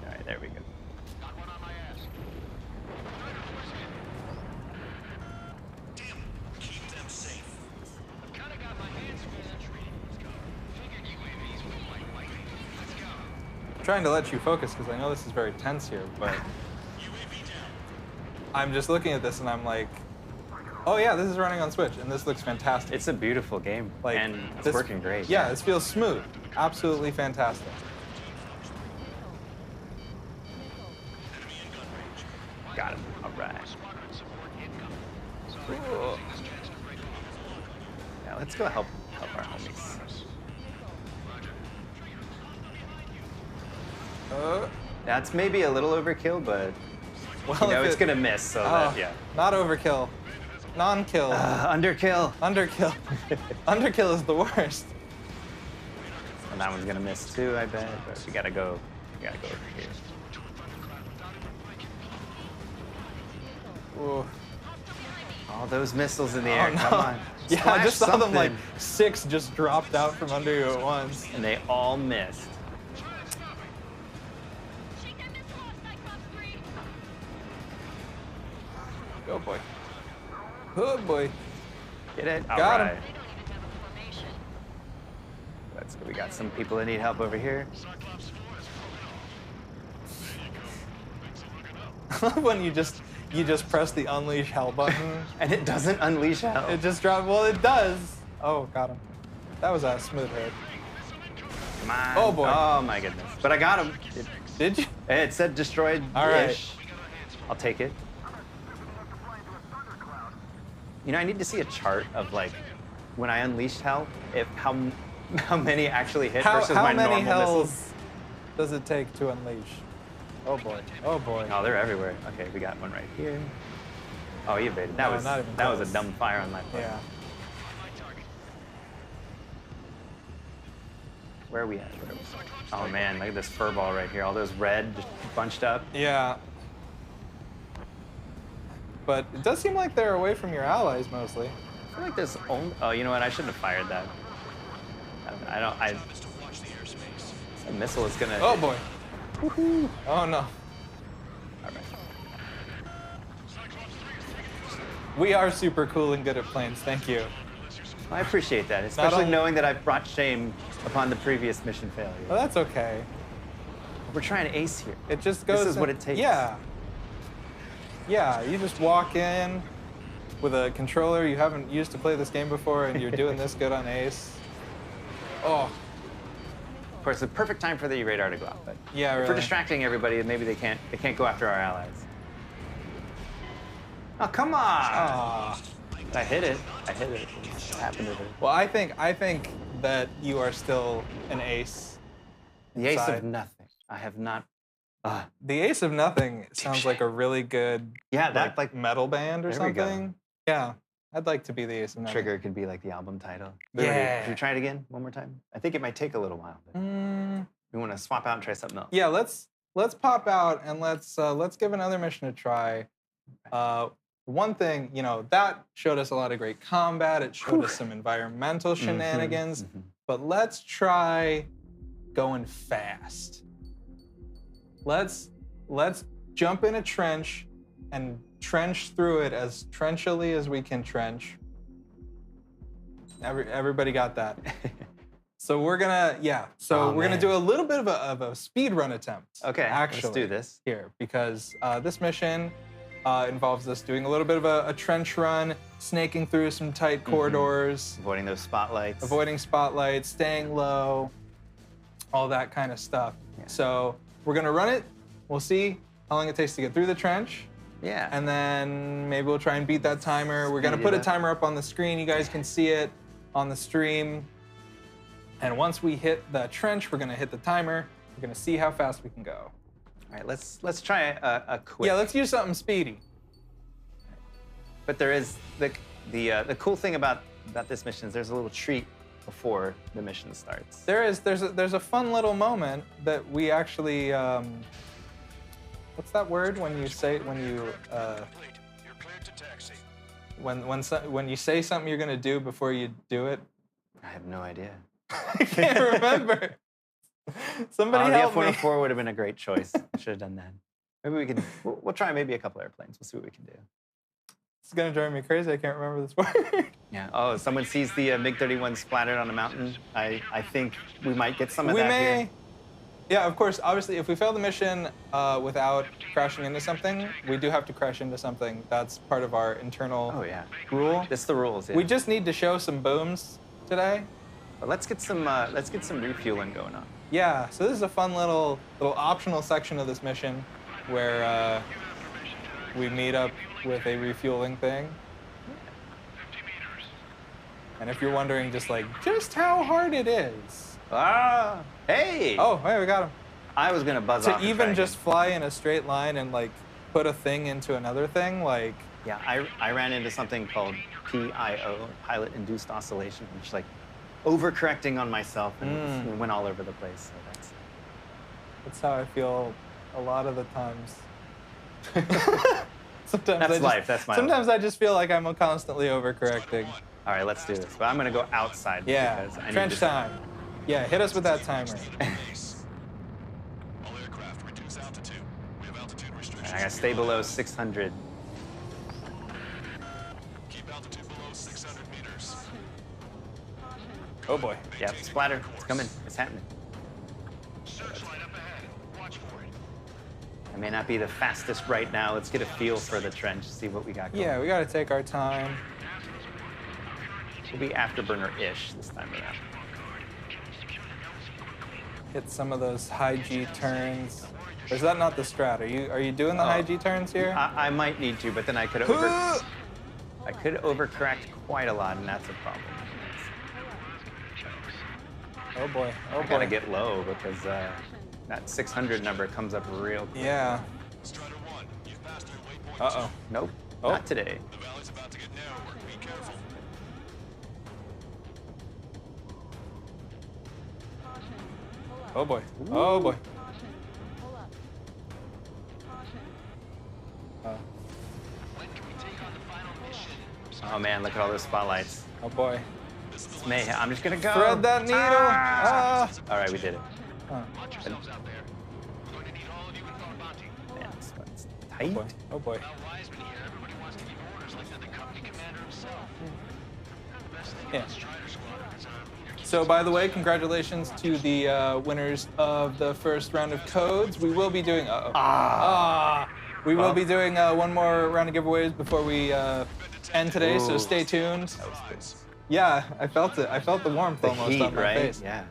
[SPEAKER 5] All right, there we go.
[SPEAKER 1] Keep them safe. I've kind of got my hands full on treating these guys. Figured UAVs were my way. Let's go.
[SPEAKER 4] I'm trying to let you focus because I know this is very tense here, but
[SPEAKER 1] UAV down.
[SPEAKER 4] I'm just looking at this and I'm like, oh yeah, this is running on Switch and this looks fantastic.
[SPEAKER 5] It's a beautiful game,
[SPEAKER 4] Like,
[SPEAKER 5] and it's
[SPEAKER 4] this-
[SPEAKER 5] working great.
[SPEAKER 4] Yeah, this feels smooth. Absolutely fantastic.
[SPEAKER 5] Got him. All right.
[SPEAKER 4] Cool.
[SPEAKER 5] Yeah, let's go help our homies. That's maybe a little overkill, but
[SPEAKER 4] Well,
[SPEAKER 5] you know
[SPEAKER 4] if
[SPEAKER 5] it's
[SPEAKER 4] it-
[SPEAKER 5] gonna miss. So
[SPEAKER 4] Oh,
[SPEAKER 5] that, yeah.
[SPEAKER 4] Not overkill. Non-kill.
[SPEAKER 5] Underkill.
[SPEAKER 4] Underkill. Underkill is the worst.
[SPEAKER 5] And that one's gonna miss too, I bet. But we gotta go. We gotta go over here.
[SPEAKER 4] Ooh.
[SPEAKER 5] All those missiles in the
[SPEAKER 4] Oh,
[SPEAKER 5] air.
[SPEAKER 4] no.
[SPEAKER 5] Come on.
[SPEAKER 4] Yeah, I
[SPEAKER 5] Splash
[SPEAKER 4] just saw them like
[SPEAKER 5] something.
[SPEAKER 4] 6 just dropped out from under you at once.
[SPEAKER 5] And they all missed.
[SPEAKER 6] Shake that missile off, Cyclops 3.
[SPEAKER 4] Oh boy. Oh boy.
[SPEAKER 5] Get it?
[SPEAKER 4] Got
[SPEAKER 5] All
[SPEAKER 4] 'em.
[SPEAKER 5] right.
[SPEAKER 6] They don't even have a formation.
[SPEAKER 5] Let's go. We got some people that need help over here.
[SPEAKER 4] When you just press the unleash hell button,
[SPEAKER 5] And it doesn't unleash hell.
[SPEAKER 4] it just dropped. Well, it does. Oh, got him. That was a smooth hit.
[SPEAKER 5] Come on.
[SPEAKER 4] Oh, boy.
[SPEAKER 5] Oh my goodness. But I got him.
[SPEAKER 4] Did you?
[SPEAKER 5] It said destroyed.
[SPEAKER 4] All right.
[SPEAKER 5] I'll take it. You know, I need to see a chart of like when I unleashed hell, if how many actually hit versus
[SPEAKER 4] How
[SPEAKER 5] my
[SPEAKER 4] many
[SPEAKER 5] normal
[SPEAKER 4] hells
[SPEAKER 5] missiles.
[SPEAKER 4] does it take to unleash? Oh boy. Oh boy.
[SPEAKER 5] Oh, they're everywhere. Okay, we got one right here. Oh, he evaded. That
[SPEAKER 4] No,
[SPEAKER 5] was
[SPEAKER 4] not even
[SPEAKER 5] that was
[SPEAKER 4] close.
[SPEAKER 5] a dumb fire on my part.
[SPEAKER 4] Yeah.
[SPEAKER 5] Where are we at? Oh man, look at this fur ball right here. All those red just bunched up.
[SPEAKER 4] Yeah. But it does seem like they're away from your allies mostly.
[SPEAKER 5] I feel like there's only. Oh, you know what? I shouldn't have fired that. I don't. A missile is gonna.
[SPEAKER 4] Oh boy. Oh no.
[SPEAKER 5] All right.
[SPEAKER 4] We are super cool and good at planes. Thank you.
[SPEAKER 5] I appreciate that, especially
[SPEAKER 4] only-
[SPEAKER 5] knowing that I've brought shame upon the previous mission failure.
[SPEAKER 4] Well, that's okay.
[SPEAKER 5] We're trying to ace here.
[SPEAKER 4] It just goes.
[SPEAKER 5] This is what it takes.
[SPEAKER 4] Yeah. Yeah. You just walk in with a controller you haven't used to play this game before, and you're doing this good on ace. Oh.
[SPEAKER 5] Of course, the perfect time for the radar to go out, but
[SPEAKER 4] Yeah,
[SPEAKER 5] if we're
[SPEAKER 4] really.
[SPEAKER 5] distracting everybody, maybe they can't go after our allies. Oh, come on!
[SPEAKER 4] Ah.
[SPEAKER 5] I hit it. What happened to it?
[SPEAKER 4] Well, I think that you are still an ace.
[SPEAKER 5] The ace
[SPEAKER 4] Inside.
[SPEAKER 5] of nothing. I have not.
[SPEAKER 4] The Ace of Nothing sounds like a really good
[SPEAKER 5] Yeah, that like
[SPEAKER 4] metal band or
[SPEAKER 5] There we go.
[SPEAKER 4] something. Yeah, I'd like to be the Ace of Nothing.
[SPEAKER 5] Trigger could be like the album title.
[SPEAKER 4] Yeah.
[SPEAKER 5] Should we try it again one more time? I think it might take a little while. But we want to swap out and try something else.
[SPEAKER 4] Yeah, let's pop out and let's give another mission a try. One thing, that showed us a lot of great combat. It showed us some environmental shenanigans. But let's try going fast. Let's jump in a trench and trench through it as trenchily as we can trench. Everybody got that. So we're gonna we're gonna do a little bit of a speed run attempt.
[SPEAKER 5] Okay,
[SPEAKER 4] actually,
[SPEAKER 5] let's do this.
[SPEAKER 4] here because this mission involves us doing a little bit of a trench run, snaking through some tight corridors,
[SPEAKER 5] Avoiding those spotlights.
[SPEAKER 4] avoiding spotlights, staying low, all that kind of stuff.
[SPEAKER 5] Yeah.
[SPEAKER 4] So we're gonna run it. We'll see how long it takes to get through the trench.
[SPEAKER 5] Yeah.
[SPEAKER 4] And then maybe we'll try and beat that timer. We're gonna
[SPEAKER 5] do
[SPEAKER 4] put a
[SPEAKER 5] that.
[SPEAKER 4] timer up on the screen. You guys can see it on the stream. And once we hit the trench, we're gonna hit the timer. We're gonna see how fast we can go.
[SPEAKER 5] All right, let's try a quick.
[SPEAKER 4] Yeah, let's use something speedy.
[SPEAKER 5] But there is the cool thing about this mission is there's a little treat before the mission starts.
[SPEAKER 4] There's a fun little moment that we actually what's that word when you say
[SPEAKER 1] You're cleared to taxi.
[SPEAKER 4] when you say something you're gonna do before you do it?
[SPEAKER 5] I have no idea.
[SPEAKER 4] I can't remember. Somebody
[SPEAKER 5] The
[SPEAKER 4] help me.
[SPEAKER 5] F-104 would have been a great choice. I should have done that. Maybe we can. We'll try maybe a couple airplanes. We'll see what we can do.
[SPEAKER 4] It's gonna drive me crazy. I can't remember this word.
[SPEAKER 5] Yeah. Oh, someone sees the MiG-31 splattered on a mountain. I think we might get some of
[SPEAKER 4] We
[SPEAKER 5] that
[SPEAKER 4] may.
[SPEAKER 5] here.
[SPEAKER 4] Yeah, of course. Obviously, if we fail the mission without crashing into something, we do have to crash into something. That's part of our internal
[SPEAKER 5] Oh yeah.
[SPEAKER 4] rule.
[SPEAKER 5] That's the rules. Yeah.
[SPEAKER 4] We just need to show some booms today.
[SPEAKER 5] But let's get some refueling going on.
[SPEAKER 4] Yeah. So this is a fun little optional section of this mission where we meet up with a refueling thing. And if you're wondering just how hard it is.
[SPEAKER 5] Ah. Hey.
[SPEAKER 4] Oh, hey, we got him.
[SPEAKER 5] I was gonna buzz off.
[SPEAKER 4] To
[SPEAKER 5] and
[SPEAKER 4] even
[SPEAKER 5] try
[SPEAKER 4] just
[SPEAKER 5] again.
[SPEAKER 4] fly in a straight line and put a thing into another thing,
[SPEAKER 5] Yeah, I ran into something called PIO, pilot induced oscillation, which is overcorrecting on myself and went all over the place. So
[SPEAKER 4] that's how I feel a lot of the times. Sometimes
[SPEAKER 5] That's life, that's my
[SPEAKER 4] Sometimes I just feel like I'm constantly overcorrecting.
[SPEAKER 5] all right, let's do this. But I'm gonna go outside.
[SPEAKER 4] Yeah,
[SPEAKER 5] because I need
[SPEAKER 4] trench
[SPEAKER 5] to-
[SPEAKER 4] time. Yeah, hit us with that timer.
[SPEAKER 1] All aircraft reduce altitude. We have altitude restrictions.
[SPEAKER 5] I gotta stay below 600.
[SPEAKER 1] Keep altitude below 600 meters.
[SPEAKER 4] Oh boy.
[SPEAKER 5] Yep, splatter. It's coming. It's happening.
[SPEAKER 1] Searchlight up ahead. Watch for it.
[SPEAKER 5] I may not be the fastest right now. Let's get a feel for the trench, see what we got going.
[SPEAKER 4] Yeah, we gotta take our time.
[SPEAKER 5] We'll be afterburner-ish this time around.
[SPEAKER 4] Hit some of those high G turns. Or is that not the strat? Are you doing the high G turns here?
[SPEAKER 5] I might need to, but then I could overcorrect quite a lot, and that's a problem.
[SPEAKER 4] Oh boy. Oh
[SPEAKER 5] I
[SPEAKER 4] boy.
[SPEAKER 5] gotta get low because that 600 number comes up real quick.
[SPEAKER 4] Yeah.
[SPEAKER 1] Strider 1, you've passed through waypoint
[SPEAKER 4] Uh-oh.
[SPEAKER 5] Nope,
[SPEAKER 4] Oh.
[SPEAKER 5] not today.
[SPEAKER 1] 2. The valley's about to get narrower. Be careful.
[SPEAKER 4] Oh boy. Oh boy.
[SPEAKER 1] When can we take on the final mission?
[SPEAKER 5] Oh man, look at all those spotlights.
[SPEAKER 4] Oh boy.
[SPEAKER 1] This
[SPEAKER 5] It's mayhem. I'm just gonna go.
[SPEAKER 4] Thread that needle. Ah.
[SPEAKER 5] All right, we did it.
[SPEAKER 4] Huh.
[SPEAKER 1] Watch yourselves out there. We're going to need all of you in Thor Bounty.
[SPEAKER 5] Man, this one's
[SPEAKER 4] Oh
[SPEAKER 5] tight.
[SPEAKER 4] boy. Oh boy.
[SPEAKER 1] Now, Wiseman here, everybody wants to give orders like they're the company commander himself. The best thing
[SPEAKER 4] Yeah.
[SPEAKER 1] about Strider Squad is you're keeping
[SPEAKER 4] So, by the way, congratulations to the winners of the first round of codes. We will be doing. We will be doing one more round of giveaways before we end today. So
[SPEAKER 5] Ooh.
[SPEAKER 4] stay tuned. Yeah, I felt it. I felt the warmth
[SPEAKER 5] The
[SPEAKER 4] almost
[SPEAKER 5] heat,
[SPEAKER 4] on my
[SPEAKER 5] right?
[SPEAKER 4] face.
[SPEAKER 5] Yeah.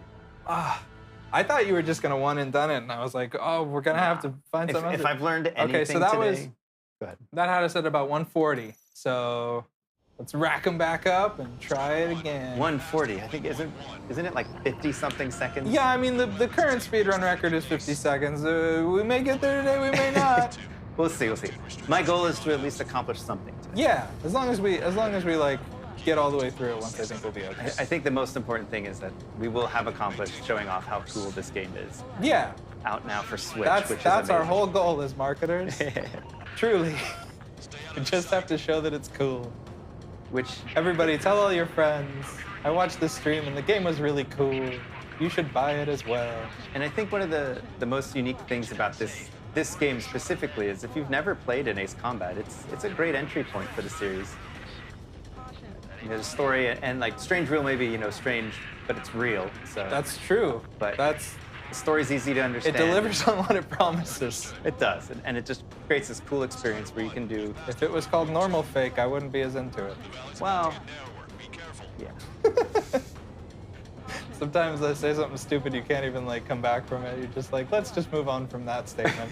[SPEAKER 4] I thought you were just gonna one and done it, and I was like, oh, we're gonna have to find
[SPEAKER 5] If,
[SPEAKER 4] something.
[SPEAKER 5] if I've learned anything
[SPEAKER 4] Okay, so that
[SPEAKER 5] today,
[SPEAKER 4] was
[SPEAKER 5] go ahead.
[SPEAKER 4] that had us at about 140. So let's rack them back up and try it again.
[SPEAKER 5] 140. I think isn't it like 50 something seconds?
[SPEAKER 4] Yeah, I mean the current speedrun record is 50 seconds. We may get there today, we may not.
[SPEAKER 5] We'll see. We'll see. My goal is to at least accomplish something today.
[SPEAKER 4] Yeah, as long as we like get all the way through it once, I think we'll be okay.
[SPEAKER 5] I think the most important thing is that we will have accomplished showing off how cool this game is.
[SPEAKER 4] Yeah,
[SPEAKER 5] Out now for Switch,
[SPEAKER 4] that's
[SPEAKER 5] which is
[SPEAKER 4] our
[SPEAKER 5] amazing.
[SPEAKER 4] whole goal as marketers. Truly, we just have to show that it's cool.
[SPEAKER 5] Which
[SPEAKER 4] Everybody, tell all your friends. I watched the stream and the game was really cool. You should buy it as well.
[SPEAKER 5] And I think one of the most unique things about this game specifically is if you've never played an Ace Combat, it's a great entry point for the series. You know, the story and like Strange Real may be strange, but it's real. So
[SPEAKER 4] That's true.
[SPEAKER 5] But
[SPEAKER 4] the
[SPEAKER 5] story's easy to understand.
[SPEAKER 4] it delivers on what it promises.
[SPEAKER 5] It does, and it just creates this cool experience where you can do
[SPEAKER 4] If it was called normal fake, I wouldn't be as into it.
[SPEAKER 5] well.
[SPEAKER 1] Be careful.
[SPEAKER 5] Yeah.
[SPEAKER 4] Sometimes I say something stupid, you can't even like come back from it. You're just like, let's just move on from that statement.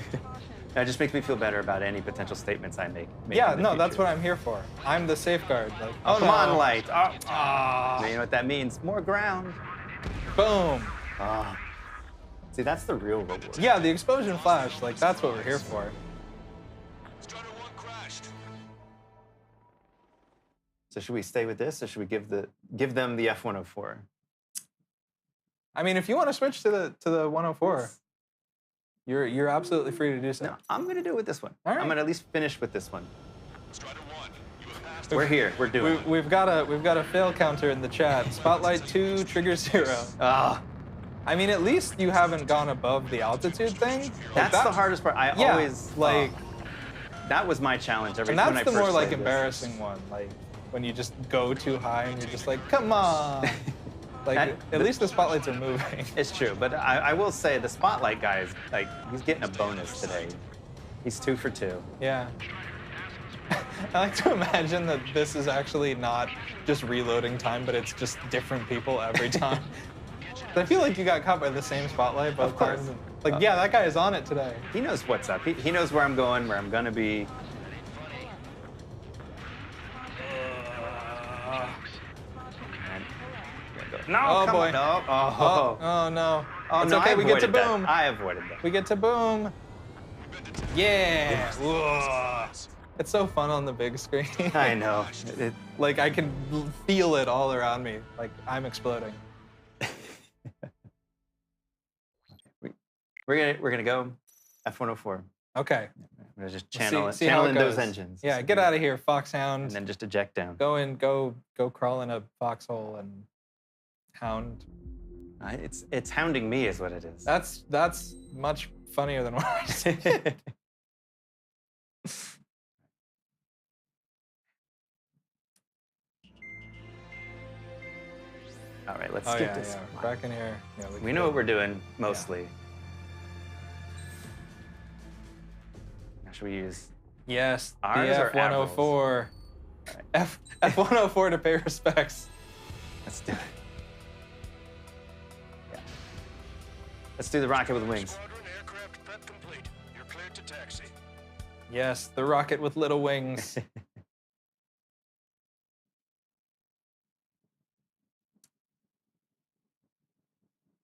[SPEAKER 5] It just makes me feel better about any potential statements I make.
[SPEAKER 4] Yeah,
[SPEAKER 5] in the
[SPEAKER 4] no, that's
[SPEAKER 5] future.
[SPEAKER 4] what I'm here for. I'm the safeguard. Like,
[SPEAKER 5] Oh, come
[SPEAKER 4] no.
[SPEAKER 5] on, light. Oh,
[SPEAKER 4] Ah,
[SPEAKER 5] you know what that means? More ground.
[SPEAKER 4] boom.
[SPEAKER 5] Ah. See, that's the real reward.
[SPEAKER 4] Yeah, the explosion flash, like that's what we're here for.
[SPEAKER 1] Strider 1 crashed.
[SPEAKER 5] So should we stay with this, or should we give them the F-104?
[SPEAKER 4] I mean, if you want to switch to the 104, you're absolutely free to do so.
[SPEAKER 5] No, I'm gonna do it with this one.
[SPEAKER 4] All right.
[SPEAKER 5] I'm gonna at least finish with this one.
[SPEAKER 1] Strider 1, you have passed.
[SPEAKER 5] We're here. We're doing it.
[SPEAKER 4] We've got a fail counter in the chat. Spotlight 2, trigger 0.
[SPEAKER 5] Ah,
[SPEAKER 4] I mean, at least you haven't gone above the altitude thing. Like,
[SPEAKER 5] that's
[SPEAKER 4] that-
[SPEAKER 5] the hardest part. I
[SPEAKER 4] Yeah,
[SPEAKER 5] always
[SPEAKER 4] like,
[SPEAKER 5] that was my challenge every
[SPEAKER 4] and
[SPEAKER 5] time
[SPEAKER 4] that's
[SPEAKER 5] I
[SPEAKER 4] the
[SPEAKER 5] first
[SPEAKER 4] more like
[SPEAKER 5] played this.
[SPEAKER 4] embarrassing one. Like when you just go too high and you're just like, come on. Like at least the spotlights are moving.
[SPEAKER 5] It's true, but I will say the spotlight guy is like he's getting a bonus today. He's 2 for 2.
[SPEAKER 4] Yeah. I like to imagine that this is actually not just reloading time, but it's just different people every time. I feel like you got caught by the same spotlight both
[SPEAKER 5] Of course.
[SPEAKER 4] times. Like, yeah, that guy is on it today.
[SPEAKER 5] He knows what's up. He knows where I'm going, where I'm gonna be. And no,
[SPEAKER 4] Oh,
[SPEAKER 5] come
[SPEAKER 4] boy.
[SPEAKER 5] on. No.
[SPEAKER 4] Oh, oh no.
[SPEAKER 5] Oh,
[SPEAKER 4] It's
[SPEAKER 5] no,
[SPEAKER 4] okay,
[SPEAKER 5] I
[SPEAKER 4] we get to
[SPEAKER 5] avoided that.
[SPEAKER 4] boom.
[SPEAKER 5] I avoided that.
[SPEAKER 4] We get to boom. Yeah. Whoa. It's so fun on the big screen.
[SPEAKER 5] I know.
[SPEAKER 4] Like I can feel it all around me. Like I'm exploding.
[SPEAKER 5] We're gonna go F-104.
[SPEAKER 4] Okay.
[SPEAKER 5] I'm gonna just
[SPEAKER 4] See-
[SPEAKER 5] channel
[SPEAKER 4] see how
[SPEAKER 5] channel
[SPEAKER 4] it
[SPEAKER 5] in those
[SPEAKER 4] goes.
[SPEAKER 5] engines.
[SPEAKER 4] Yeah, get out of here,
[SPEAKER 5] And
[SPEAKER 4] Foxhound.
[SPEAKER 5] then just eject down.
[SPEAKER 4] Go crawl in a foxhole and hound.
[SPEAKER 5] It's hounding me, is what it is.
[SPEAKER 4] That's much funnier than what I said.
[SPEAKER 5] All right, let's
[SPEAKER 4] Oh
[SPEAKER 5] do
[SPEAKER 4] yeah,
[SPEAKER 5] this.
[SPEAKER 4] yeah. Back in here. Yeah,
[SPEAKER 5] We know what we're doing mostly. Now, should we use?
[SPEAKER 4] Yes, the
[SPEAKER 5] Ours or
[SPEAKER 4] F-104. F-104 to pay respects.
[SPEAKER 5] Let's do it. Yeah. Let's do the rocket with wings.
[SPEAKER 1] Squadron aircraft prep complete. You're cleared to taxi.
[SPEAKER 4] Yes, the rocket with little wings.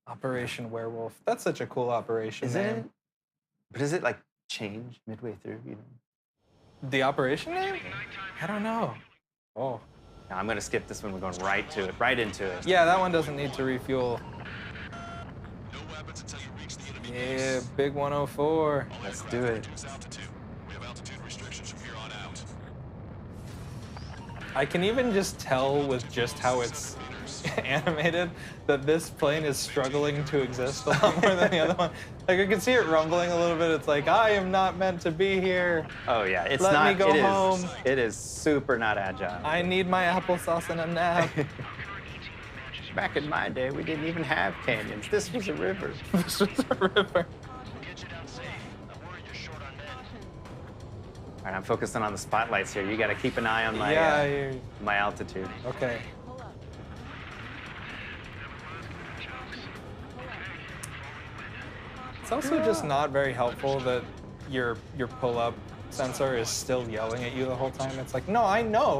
[SPEAKER 4] Operation Werewolf. That's such a cool operation
[SPEAKER 5] Isn't
[SPEAKER 4] name.
[SPEAKER 5] it? But does it like change midway through? You know.
[SPEAKER 4] The operation name? I don't know. Oh.
[SPEAKER 5] No, I'm gonna skip this one. We're going right to it, right into it.
[SPEAKER 4] Yeah, that one doesn't need to refuel.
[SPEAKER 1] No weapons until you reach the enemy
[SPEAKER 4] Yeah,
[SPEAKER 1] base.
[SPEAKER 4] big 104.
[SPEAKER 5] Let's do it.
[SPEAKER 1] Reduce altitude. We have altitude restrictions from here on out.
[SPEAKER 4] I can even just tell with just how it's animated that this plane is struggling to exist a lot more than the other one. Like I can see it rumbling a little bit. It's like, I am not meant to be here.
[SPEAKER 5] Oh yeah, it's
[SPEAKER 4] Let
[SPEAKER 5] not.
[SPEAKER 4] me go
[SPEAKER 5] it is-
[SPEAKER 4] home.
[SPEAKER 5] It is super not agile.
[SPEAKER 4] I need my applesauce and a nap.
[SPEAKER 5] Back in my day, we didn't even have canyons. This was a river.
[SPEAKER 4] This was a river.
[SPEAKER 1] We'll get you down safe. I'm worried you're short on men.
[SPEAKER 5] All right, I'm focusing on the spotlights here. You got to keep an eye on my
[SPEAKER 4] Yeah, I hear you.
[SPEAKER 5] my altitude.
[SPEAKER 4] Okay. It's also just not very helpful that your pull-up sensor is still yelling at you the whole time. It's like, no, I know.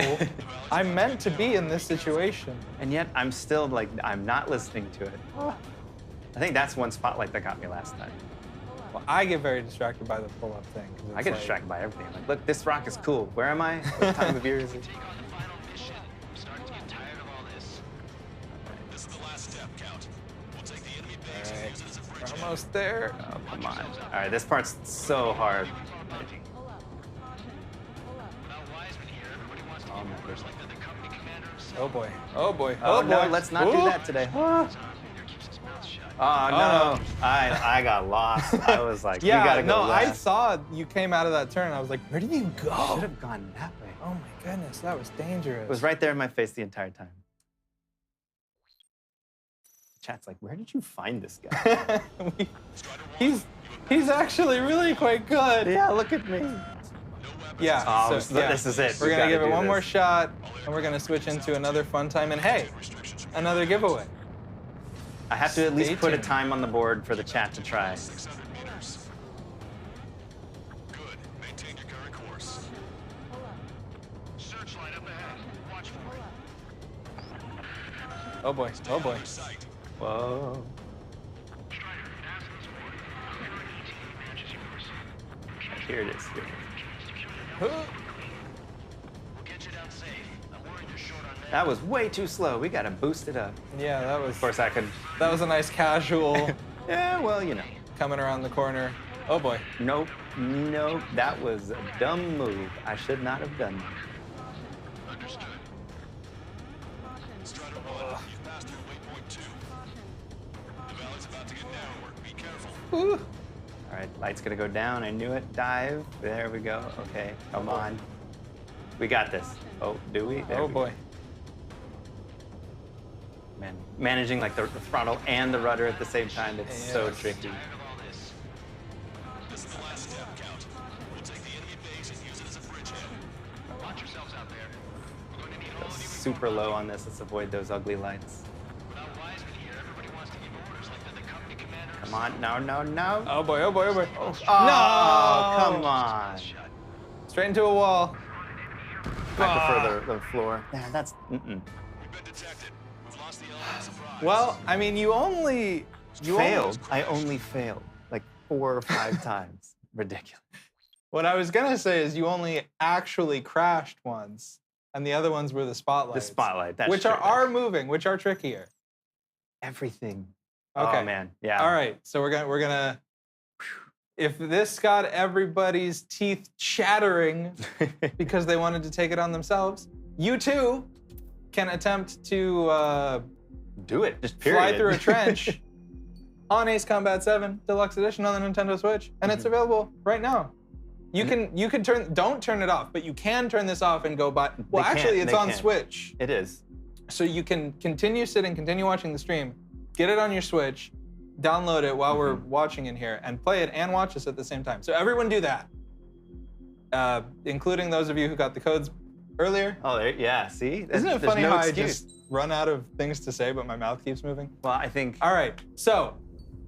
[SPEAKER 4] I'm meant to be in this situation.
[SPEAKER 5] And yet, I'm still like, I'm not listening to it. I think that's one spotlight that got me last time.
[SPEAKER 4] Well, I get very distracted by the pull-up thing. 'cause
[SPEAKER 5] I
[SPEAKER 4] it's
[SPEAKER 5] get
[SPEAKER 4] like-
[SPEAKER 5] distracted by everything. Like, look, this rock is cool. Where am I? What time of year is it?
[SPEAKER 1] Take on the final mission. I'm starting to get tired of all this. This is the last step, Count. We'll take the enemy base and use it as a
[SPEAKER 4] We're
[SPEAKER 1] bridgehead.
[SPEAKER 4] almost there.
[SPEAKER 5] Oh, come on. All right, this part's so hard.
[SPEAKER 1] Without Wiseman here, everybody wants to
[SPEAKER 5] Oh,
[SPEAKER 1] give
[SPEAKER 5] my
[SPEAKER 1] orders like they're the company commander himself.
[SPEAKER 4] Oh boy. Oh boy.
[SPEAKER 5] Oh,
[SPEAKER 4] boy.
[SPEAKER 5] no, let's not do
[SPEAKER 4] Ooh.
[SPEAKER 5] that today.
[SPEAKER 1] There keeps his mouth shut.
[SPEAKER 5] Oh, no. I got lost. I was like,
[SPEAKER 4] Yeah,
[SPEAKER 5] we gotta go
[SPEAKER 4] no, I
[SPEAKER 5] left.
[SPEAKER 4] saw you came out of that turn. I was like, where did you
[SPEAKER 5] Should
[SPEAKER 4] go?
[SPEAKER 5] have gone that way.
[SPEAKER 4] Oh my goodness, that was dangerous.
[SPEAKER 5] It was right there in my face the entire time. Chat's like, where did you find this guy?
[SPEAKER 4] he's actually really quite good.
[SPEAKER 5] Yeah, look at me.
[SPEAKER 4] Yeah.
[SPEAKER 5] Oh,
[SPEAKER 4] so, yeah.
[SPEAKER 5] this is it.
[SPEAKER 4] We're
[SPEAKER 5] We
[SPEAKER 4] gonna
[SPEAKER 5] gotta
[SPEAKER 4] give it
[SPEAKER 5] do
[SPEAKER 4] one more
[SPEAKER 5] this.
[SPEAKER 4] shot, and we're gonna switch into another fun time. And hey, another giveaway.
[SPEAKER 5] I have to at least
[SPEAKER 4] Stay
[SPEAKER 5] put a
[SPEAKER 4] tuned.
[SPEAKER 5] time on the board for the chat to try.
[SPEAKER 1] 600 meters. Good. Maintain your current course. Searchlight up ahead. Watch for it.
[SPEAKER 4] Oh boy. Oh boy.
[SPEAKER 1] Sight.
[SPEAKER 5] Whoa. Here it is. Here it is.
[SPEAKER 1] We'll get you down safe. I'm worried you're short on men.
[SPEAKER 5] That was way too slow. We gotta boost it up.
[SPEAKER 4] Yeah, that was.
[SPEAKER 5] Of course, I could.
[SPEAKER 4] That was a nice casual
[SPEAKER 5] Yeah, well, you know.
[SPEAKER 4] coming around the corner. Oh boy.
[SPEAKER 5] Nope. Nope. That was a dumb move. I should not have done that.
[SPEAKER 1] Understood. Strider 1, you've passed through waypoint 2. The valley's about to get narrower. Be careful.
[SPEAKER 4] Ooh.
[SPEAKER 5] All right, light's gonna go down. I knew it. Dive. There we go. Okay, come on. We got this. Oh, do we? There
[SPEAKER 4] Oh
[SPEAKER 5] we
[SPEAKER 4] boy.
[SPEAKER 5] go. Man, managing like the throttle and the rudder at the same time, it's so
[SPEAKER 4] Yes.
[SPEAKER 5] tricky.
[SPEAKER 1] Tired of all this. This is the last step, Count. We'll take the enemy base and use it as a bridgehead. Watch yourselves out there. We're going to need all of you.
[SPEAKER 5] Super low on this. Let's avoid those ugly lights.
[SPEAKER 1] Without Wiseman here, everybody wants to give orders like they're the company commander.
[SPEAKER 5] Come on, no, no, no.
[SPEAKER 4] Oh boy. Oh boy. Oh boy.
[SPEAKER 5] Oh,
[SPEAKER 4] No!
[SPEAKER 5] come on.
[SPEAKER 1] Shut.
[SPEAKER 4] Straight into a wall.
[SPEAKER 5] I prefer the floor. Yeah, that's.
[SPEAKER 1] We've been detected. We've lost the element of surprise.
[SPEAKER 4] Well, I mean, you
[SPEAKER 5] Failed. I only failed like 4 or 5 times. Ridiculous.
[SPEAKER 4] What I was gonna say is you only actually crashed once, and the other ones were the spotlights.
[SPEAKER 5] The spotlight. That's
[SPEAKER 4] which
[SPEAKER 5] true.
[SPEAKER 4] are moving, which are trickier.
[SPEAKER 5] Everything.
[SPEAKER 4] Okay.
[SPEAKER 5] Oh man. Yeah.
[SPEAKER 4] All right, so we're gonna. If this got everybody's teeth chattering because they wanted to take it on themselves, you too can attempt to
[SPEAKER 5] Do it. Just period.
[SPEAKER 4] fly through a trench on Ace Combat 7 Deluxe Edition on the Nintendo Switch, and it's available right now. You can don't turn it off, but you can turn this off and go buy. Well,
[SPEAKER 5] They can't,
[SPEAKER 4] actually, it's
[SPEAKER 5] they
[SPEAKER 4] on
[SPEAKER 5] can't.
[SPEAKER 4] Switch,
[SPEAKER 5] It is.
[SPEAKER 4] so you can continue sitting, continue watching the stream, get it on your Switch, download it while we're watching in here, and play it and watch us at the same time. So everyone do that, including those of you who got the codes earlier.
[SPEAKER 5] Oh, there. Yeah. See.
[SPEAKER 4] Isn't it
[SPEAKER 5] There's
[SPEAKER 4] funny
[SPEAKER 5] no
[SPEAKER 4] how
[SPEAKER 5] excuse.
[SPEAKER 4] I just run out of things to say, but my mouth keeps moving?
[SPEAKER 5] Well, I think.
[SPEAKER 4] All right, so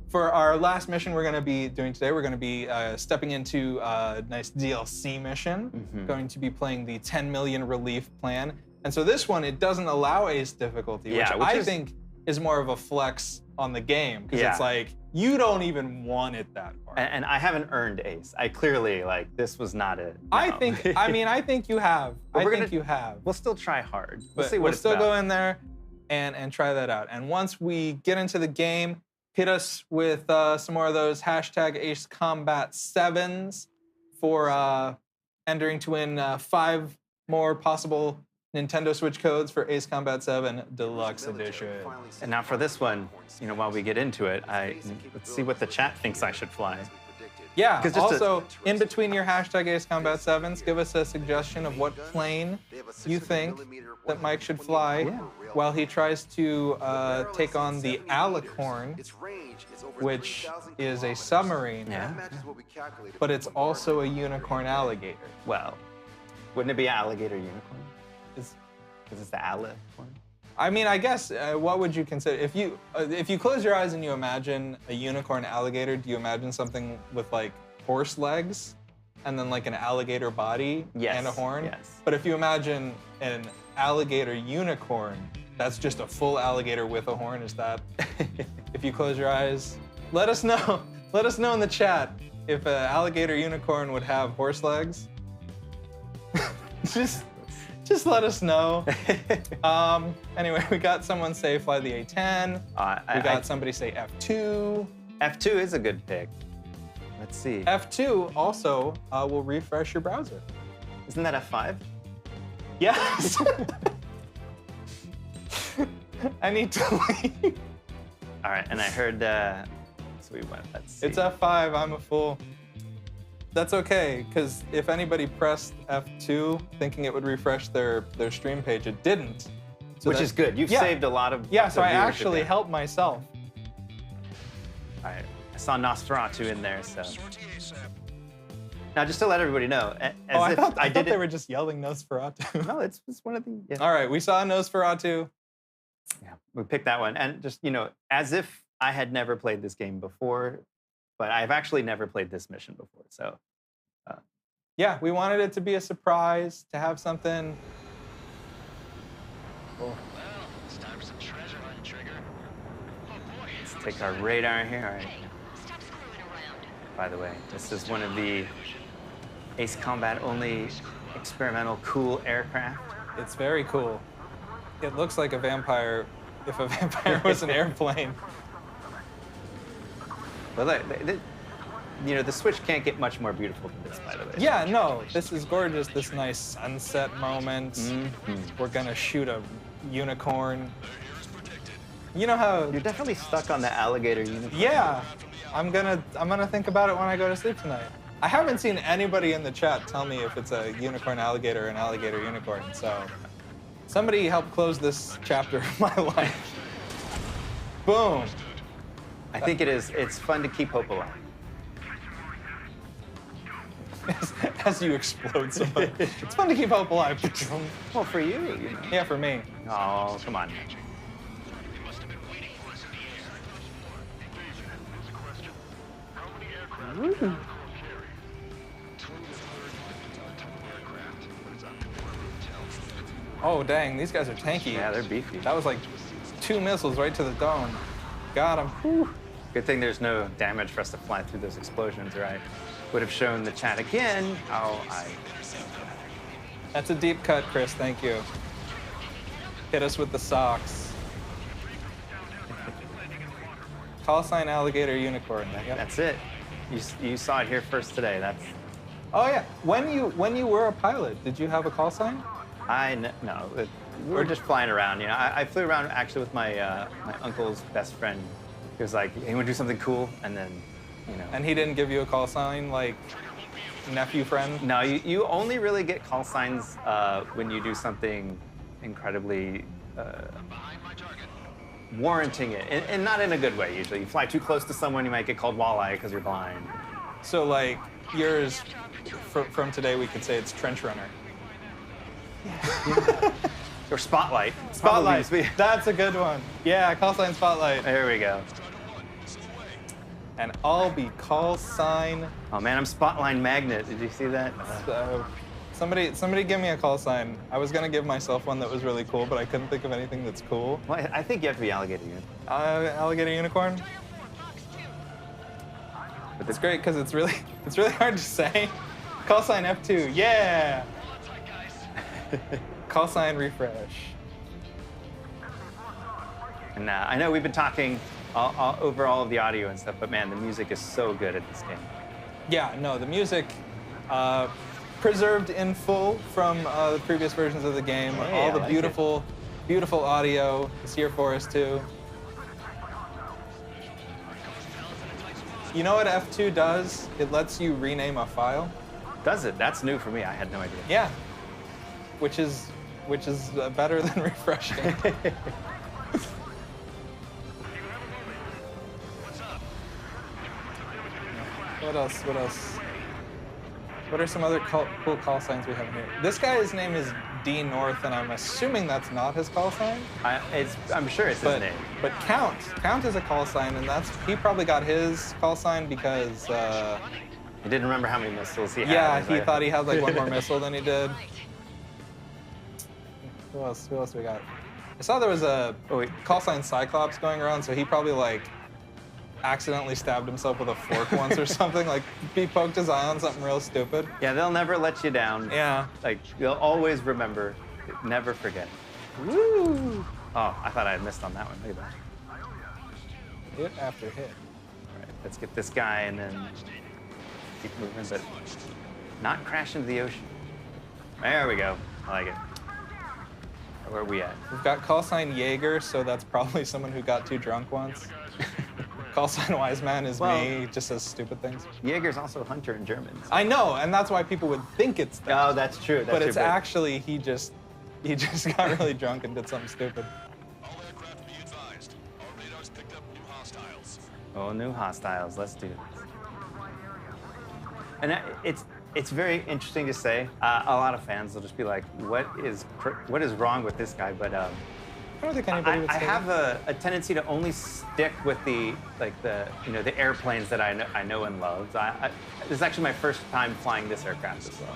[SPEAKER 4] for our last mission we're going to be doing today, we're going to be stepping into a nice DLC mission. Going to be playing the 10 million relief plan. And so this one, it doesn't allow ace difficulty,
[SPEAKER 5] Yeah,
[SPEAKER 4] which
[SPEAKER 5] which
[SPEAKER 4] I
[SPEAKER 5] is-
[SPEAKER 4] think is more of a flex on the game, because
[SPEAKER 5] Yeah.
[SPEAKER 4] it's like, you don't even want it that far.
[SPEAKER 5] And I haven't earned ace. I clearly like this was not it.
[SPEAKER 4] I
[SPEAKER 5] No.
[SPEAKER 4] think, I think you have.
[SPEAKER 5] But
[SPEAKER 4] I
[SPEAKER 5] we're
[SPEAKER 4] think
[SPEAKER 5] gonna-
[SPEAKER 4] you have.
[SPEAKER 5] We'll still try hard. We'll
[SPEAKER 4] But
[SPEAKER 5] see what
[SPEAKER 4] we'll
[SPEAKER 5] it's
[SPEAKER 4] still
[SPEAKER 5] about.
[SPEAKER 4] go in there and try that out. And once we get into the game, hit us with some more of those hashtag Ace Combat 7s for entering to win 5 more possible Nintendo Switch codes for Ace Combat 7 Deluxe Edition.
[SPEAKER 5] And now for this one, while we get into it, let's see what the chat thinks I should fly.
[SPEAKER 4] Yeah,
[SPEAKER 5] 'Cause just
[SPEAKER 4] also, in between your hashtag Ace Combat 7s, give us a suggestion of what plane you think that Mike should fly while he tries to take on the Alicorn, which is a submarine, but it's also a unicorn alligator.
[SPEAKER 5] Well, wouldn't it be an alligator unicorn? Because it's the Alicorn.
[SPEAKER 4] I mean, I guess, what would you consider, if you close your eyes and you imagine a unicorn alligator, do you imagine something with like horse legs and then like an alligator body and a horn?
[SPEAKER 5] Yes.
[SPEAKER 4] But if you imagine an alligator unicorn, that's just a full alligator with a horn, is that? If you close your eyes, let us know. Let us know in the chat if an alligator unicorn would have horse legs. Just let us know. Anyway, we got someone say fly the A10. We got somebody say F2.
[SPEAKER 5] F2 is a good pick. Let's see.
[SPEAKER 4] F2 also will refresh your browser.
[SPEAKER 5] Isn't that F5?
[SPEAKER 4] Yes. I need to leave.
[SPEAKER 5] All right, and I heard, so we went, let's see.
[SPEAKER 4] It's F5, I'm a fool. That's okay, because if anybody pressed F2 thinking it would refresh their stream page, it didn't. So
[SPEAKER 5] Which is good. You've saved a lot of
[SPEAKER 4] so I
[SPEAKER 5] viewership
[SPEAKER 4] actually
[SPEAKER 5] there.
[SPEAKER 4] helped myself.
[SPEAKER 5] All right, I saw Nosferatu in there, so. Now, just to let everybody know,
[SPEAKER 4] I thought they were just yelling Nosferatu.
[SPEAKER 5] No, it's one of the. Yeah.
[SPEAKER 4] All right, we saw Nosferatu.
[SPEAKER 5] Yeah, we picked that one, and just as if I had never played this game before, but I've actually never played this mission before, so.
[SPEAKER 4] Yeah, we wanted it to be a surprise, to have something.
[SPEAKER 1] Well, it's time for some treasure hunt, Trigger. Oh boy.
[SPEAKER 5] Let's take our radar here. All right.
[SPEAKER 6] Hey, stop screwing around.
[SPEAKER 5] By the way, this is one of the Ace Combat only experimental cool aircraft.
[SPEAKER 4] It's very cool. It looks like a vampire, if a vampire was an airplane.
[SPEAKER 5] But look, the Switch can't get much more beautiful than this, by the way.
[SPEAKER 4] Yeah, no, this is gorgeous. This nice sunset moment. We're gonna shoot a unicorn. You know how?
[SPEAKER 5] You're definitely stuck on the alligator unicorn.
[SPEAKER 4] Yeah, I'm gonna think about it when I go to sleep tonight. I haven't seen anybody in the chat tell me if it's a unicorn alligator or an alligator unicorn. So somebody help close this chapter of my life. Boom.
[SPEAKER 5] I think it is. It's fun to keep hope alive.
[SPEAKER 4] As you explode somebody. It's fun to keep hope alive.
[SPEAKER 5] Well, for you,
[SPEAKER 4] Yeah, for me.
[SPEAKER 5] Oh, come on.
[SPEAKER 1] They must have been waiting for us in the air. There's a question. How many aircraft does Alicorn carry? 23rd type of aircraft, but it's unconfirmed intel.
[SPEAKER 4] Oh, dang, these guys are tanky.
[SPEAKER 5] Yeah, they're beefy.
[SPEAKER 4] That was like 2 missiles right to the dome. Got him.
[SPEAKER 5] Good thing there's no damage for us to fly through those explosions, or I would have shown the chat again how I.
[SPEAKER 4] That's a deep cut, Chris. Thank you. Hit us with the socks. Call sign alligator unicorn. Yep.
[SPEAKER 5] That's it. You saw it here first today. That's.
[SPEAKER 4] Oh yeah. When you were a pilot, did you have a call sign?
[SPEAKER 5] No. We're just flying around. I flew around actually with my my uncle's best friend. He was like, "Hey, you want to do something cool?" And then,
[SPEAKER 4] And he didn't give you a call sign, like nephew friend?
[SPEAKER 5] No, you only really get call signs when you do something incredibly warranting it, and not in a good way. Usually, you fly too close to someone, you might get called walleye because you're blind.
[SPEAKER 4] So like yours, from today, we could say it's trench runner.
[SPEAKER 5] Or spotlight.
[SPEAKER 4] Spotlight.
[SPEAKER 5] Probably.
[SPEAKER 4] That's a good one. Yeah, call sign spotlight.
[SPEAKER 5] There we go.
[SPEAKER 4] And I'll be call sign.
[SPEAKER 5] Oh man, I'm spotline magnet. Did you see that?
[SPEAKER 4] Somebody give me a call sign. I was gonna give myself one that was really cool, but I couldn't think of anything that's cool.
[SPEAKER 5] Well, I think you have to be alligator unicorn.
[SPEAKER 4] Alligator unicorn. But it's great because it's really hard to say. Call sign F2. Yeah. Call sign refresh.
[SPEAKER 5] And I know we've been talking over all of the audio and stuff, but man, the music is so good at this game.
[SPEAKER 4] Yeah, no, the music, preserved in full from the previous versions of the game.
[SPEAKER 5] Hey,
[SPEAKER 4] All
[SPEAKER 5] I
[SPEAKER 4] the
[SPEAKER 5] like
[SPEAKER 4] beautiful, beautiful audio is here for us too. You know what F2 does? It lets you rename a file.
[SPEAKER 5] Does it? That's new for me. I had no idea.
[SPEAKER 4] Yeah, which is better than refreshing. What else? What else? What are some other cool call signs we have in here? This guy's name is D North, and I'm assuming that's not his call sign.
[SPEAKER 5] I'm sure it's his name.
[SPEAKER 4] But Count is a call sign, and he probably got his call sign because
[SPEAKER 5] He didn't remember how many missiles he had.
[SPEAKER 4] yeah, he thought he had like one more missile than he did. Who else? Who else we got? I saw there was a call sign Cyclops going around, so he probably like accidentally stabbed himself with a fork once or something. Like he poked his eye on something real stupid.
[SPEAKER 5] Yeah, they'll never let you down.
[SPEAKER 4] Yeah.
[SPEAKER 5] Like you'll always remember, never forget.
[SPEAKER 4] Woo!
[SPEAKER 5] Oh, I thought I had missed on that one. Look at that.
[SPEAKER 4] Hit after hit.
[SPEAKER 5] All right, let's get this guy and then keep moving, but not crash into the ocean. There we go. I like it. Where are we at?
[SPEAKER 4] We've got call sign Jaeger, so that's probably someone who got too drunk once. Call sign Wise Man is me, just says stupid things.
[SPEAKER 5] Jaeger's also hunter in German. So.
[SPEAKER 4] I know, and that's why people would think it's that.
[SPEAKER 5] Oh, that's true.
[SPEAKER 4] But it's actually he just got really drunk and did something stupid.
[SPEAKER 1] All aircraft be advised. Our radars picked up new hostiles.
[SPEAKER 5] Oh, new hostiles. Let's do this. And it's very interesting to say. A lot of fans will just be like, "What is wrong with this guy?" But
[SPEAKER 4] I don't think anybody would say
[SPEAKER 5] I have
[SPEAKER 4] that.
[SPEAKER 5] a tendency to only stick with the airplanes that I know and love. This is actually my first time flying this aircraft as well.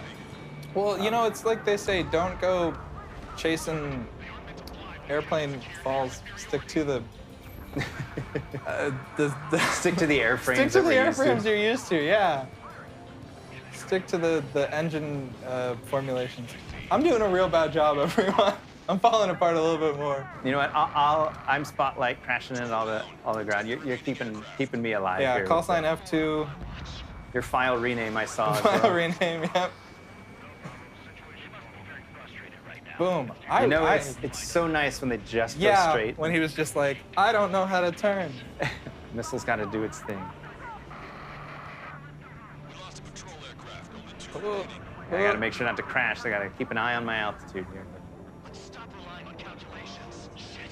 [SPEAKER 4] Well, you know, it's like they say, don't go chasing airplane falls. Stick to the
[SPEAKER 5] Stick to the airframes.
[SPEAKER 4] stick to
[SPEAKER 5] that
[SPEAKER 4] the
[SPEAKER 5] we're used to.
[SPEAKER 4] airframes you're used to. Yeah. Stick to the engine formulations. I'm doing a real bad job, everyone. I'm falling apart a little bit more.
[SPEAKER 5] You know what? I'm spotlight crashing in all the ground. You're keeping me alive.
[SPEAKER 4] Yeah,
[SPEAKER 5] here
[SPEAKER 4] call
[SPEAKER 5] with
[SPEAKER 4] sign F2.
[SPEAKER 5] your file rename I saw. as
[SPEAKER 4] File
[SPEAKER 5] well.
[SPEAKER 4] rename. Yep. Boom.
[SPEAKER 5] It's so nice when they just go
[SPEAKER 4] Yeah,
[SPEAKER 5] straight.
[SPEAKER 4] when he was just like, I don't know how to turn.
[SPEAKER 5] Missile's got to do its thing.
[SPEAKER 1] We lost a patrol aircraft. Only two
[SPEAKER 4] Oh,
[SPEAKER 1] remaining.
[SPEAKER 5] I got to make sure not to crash. I got to keep an eye on my altitude here.
[SPEAKER 1] Let's stop relying on calculations. Shit.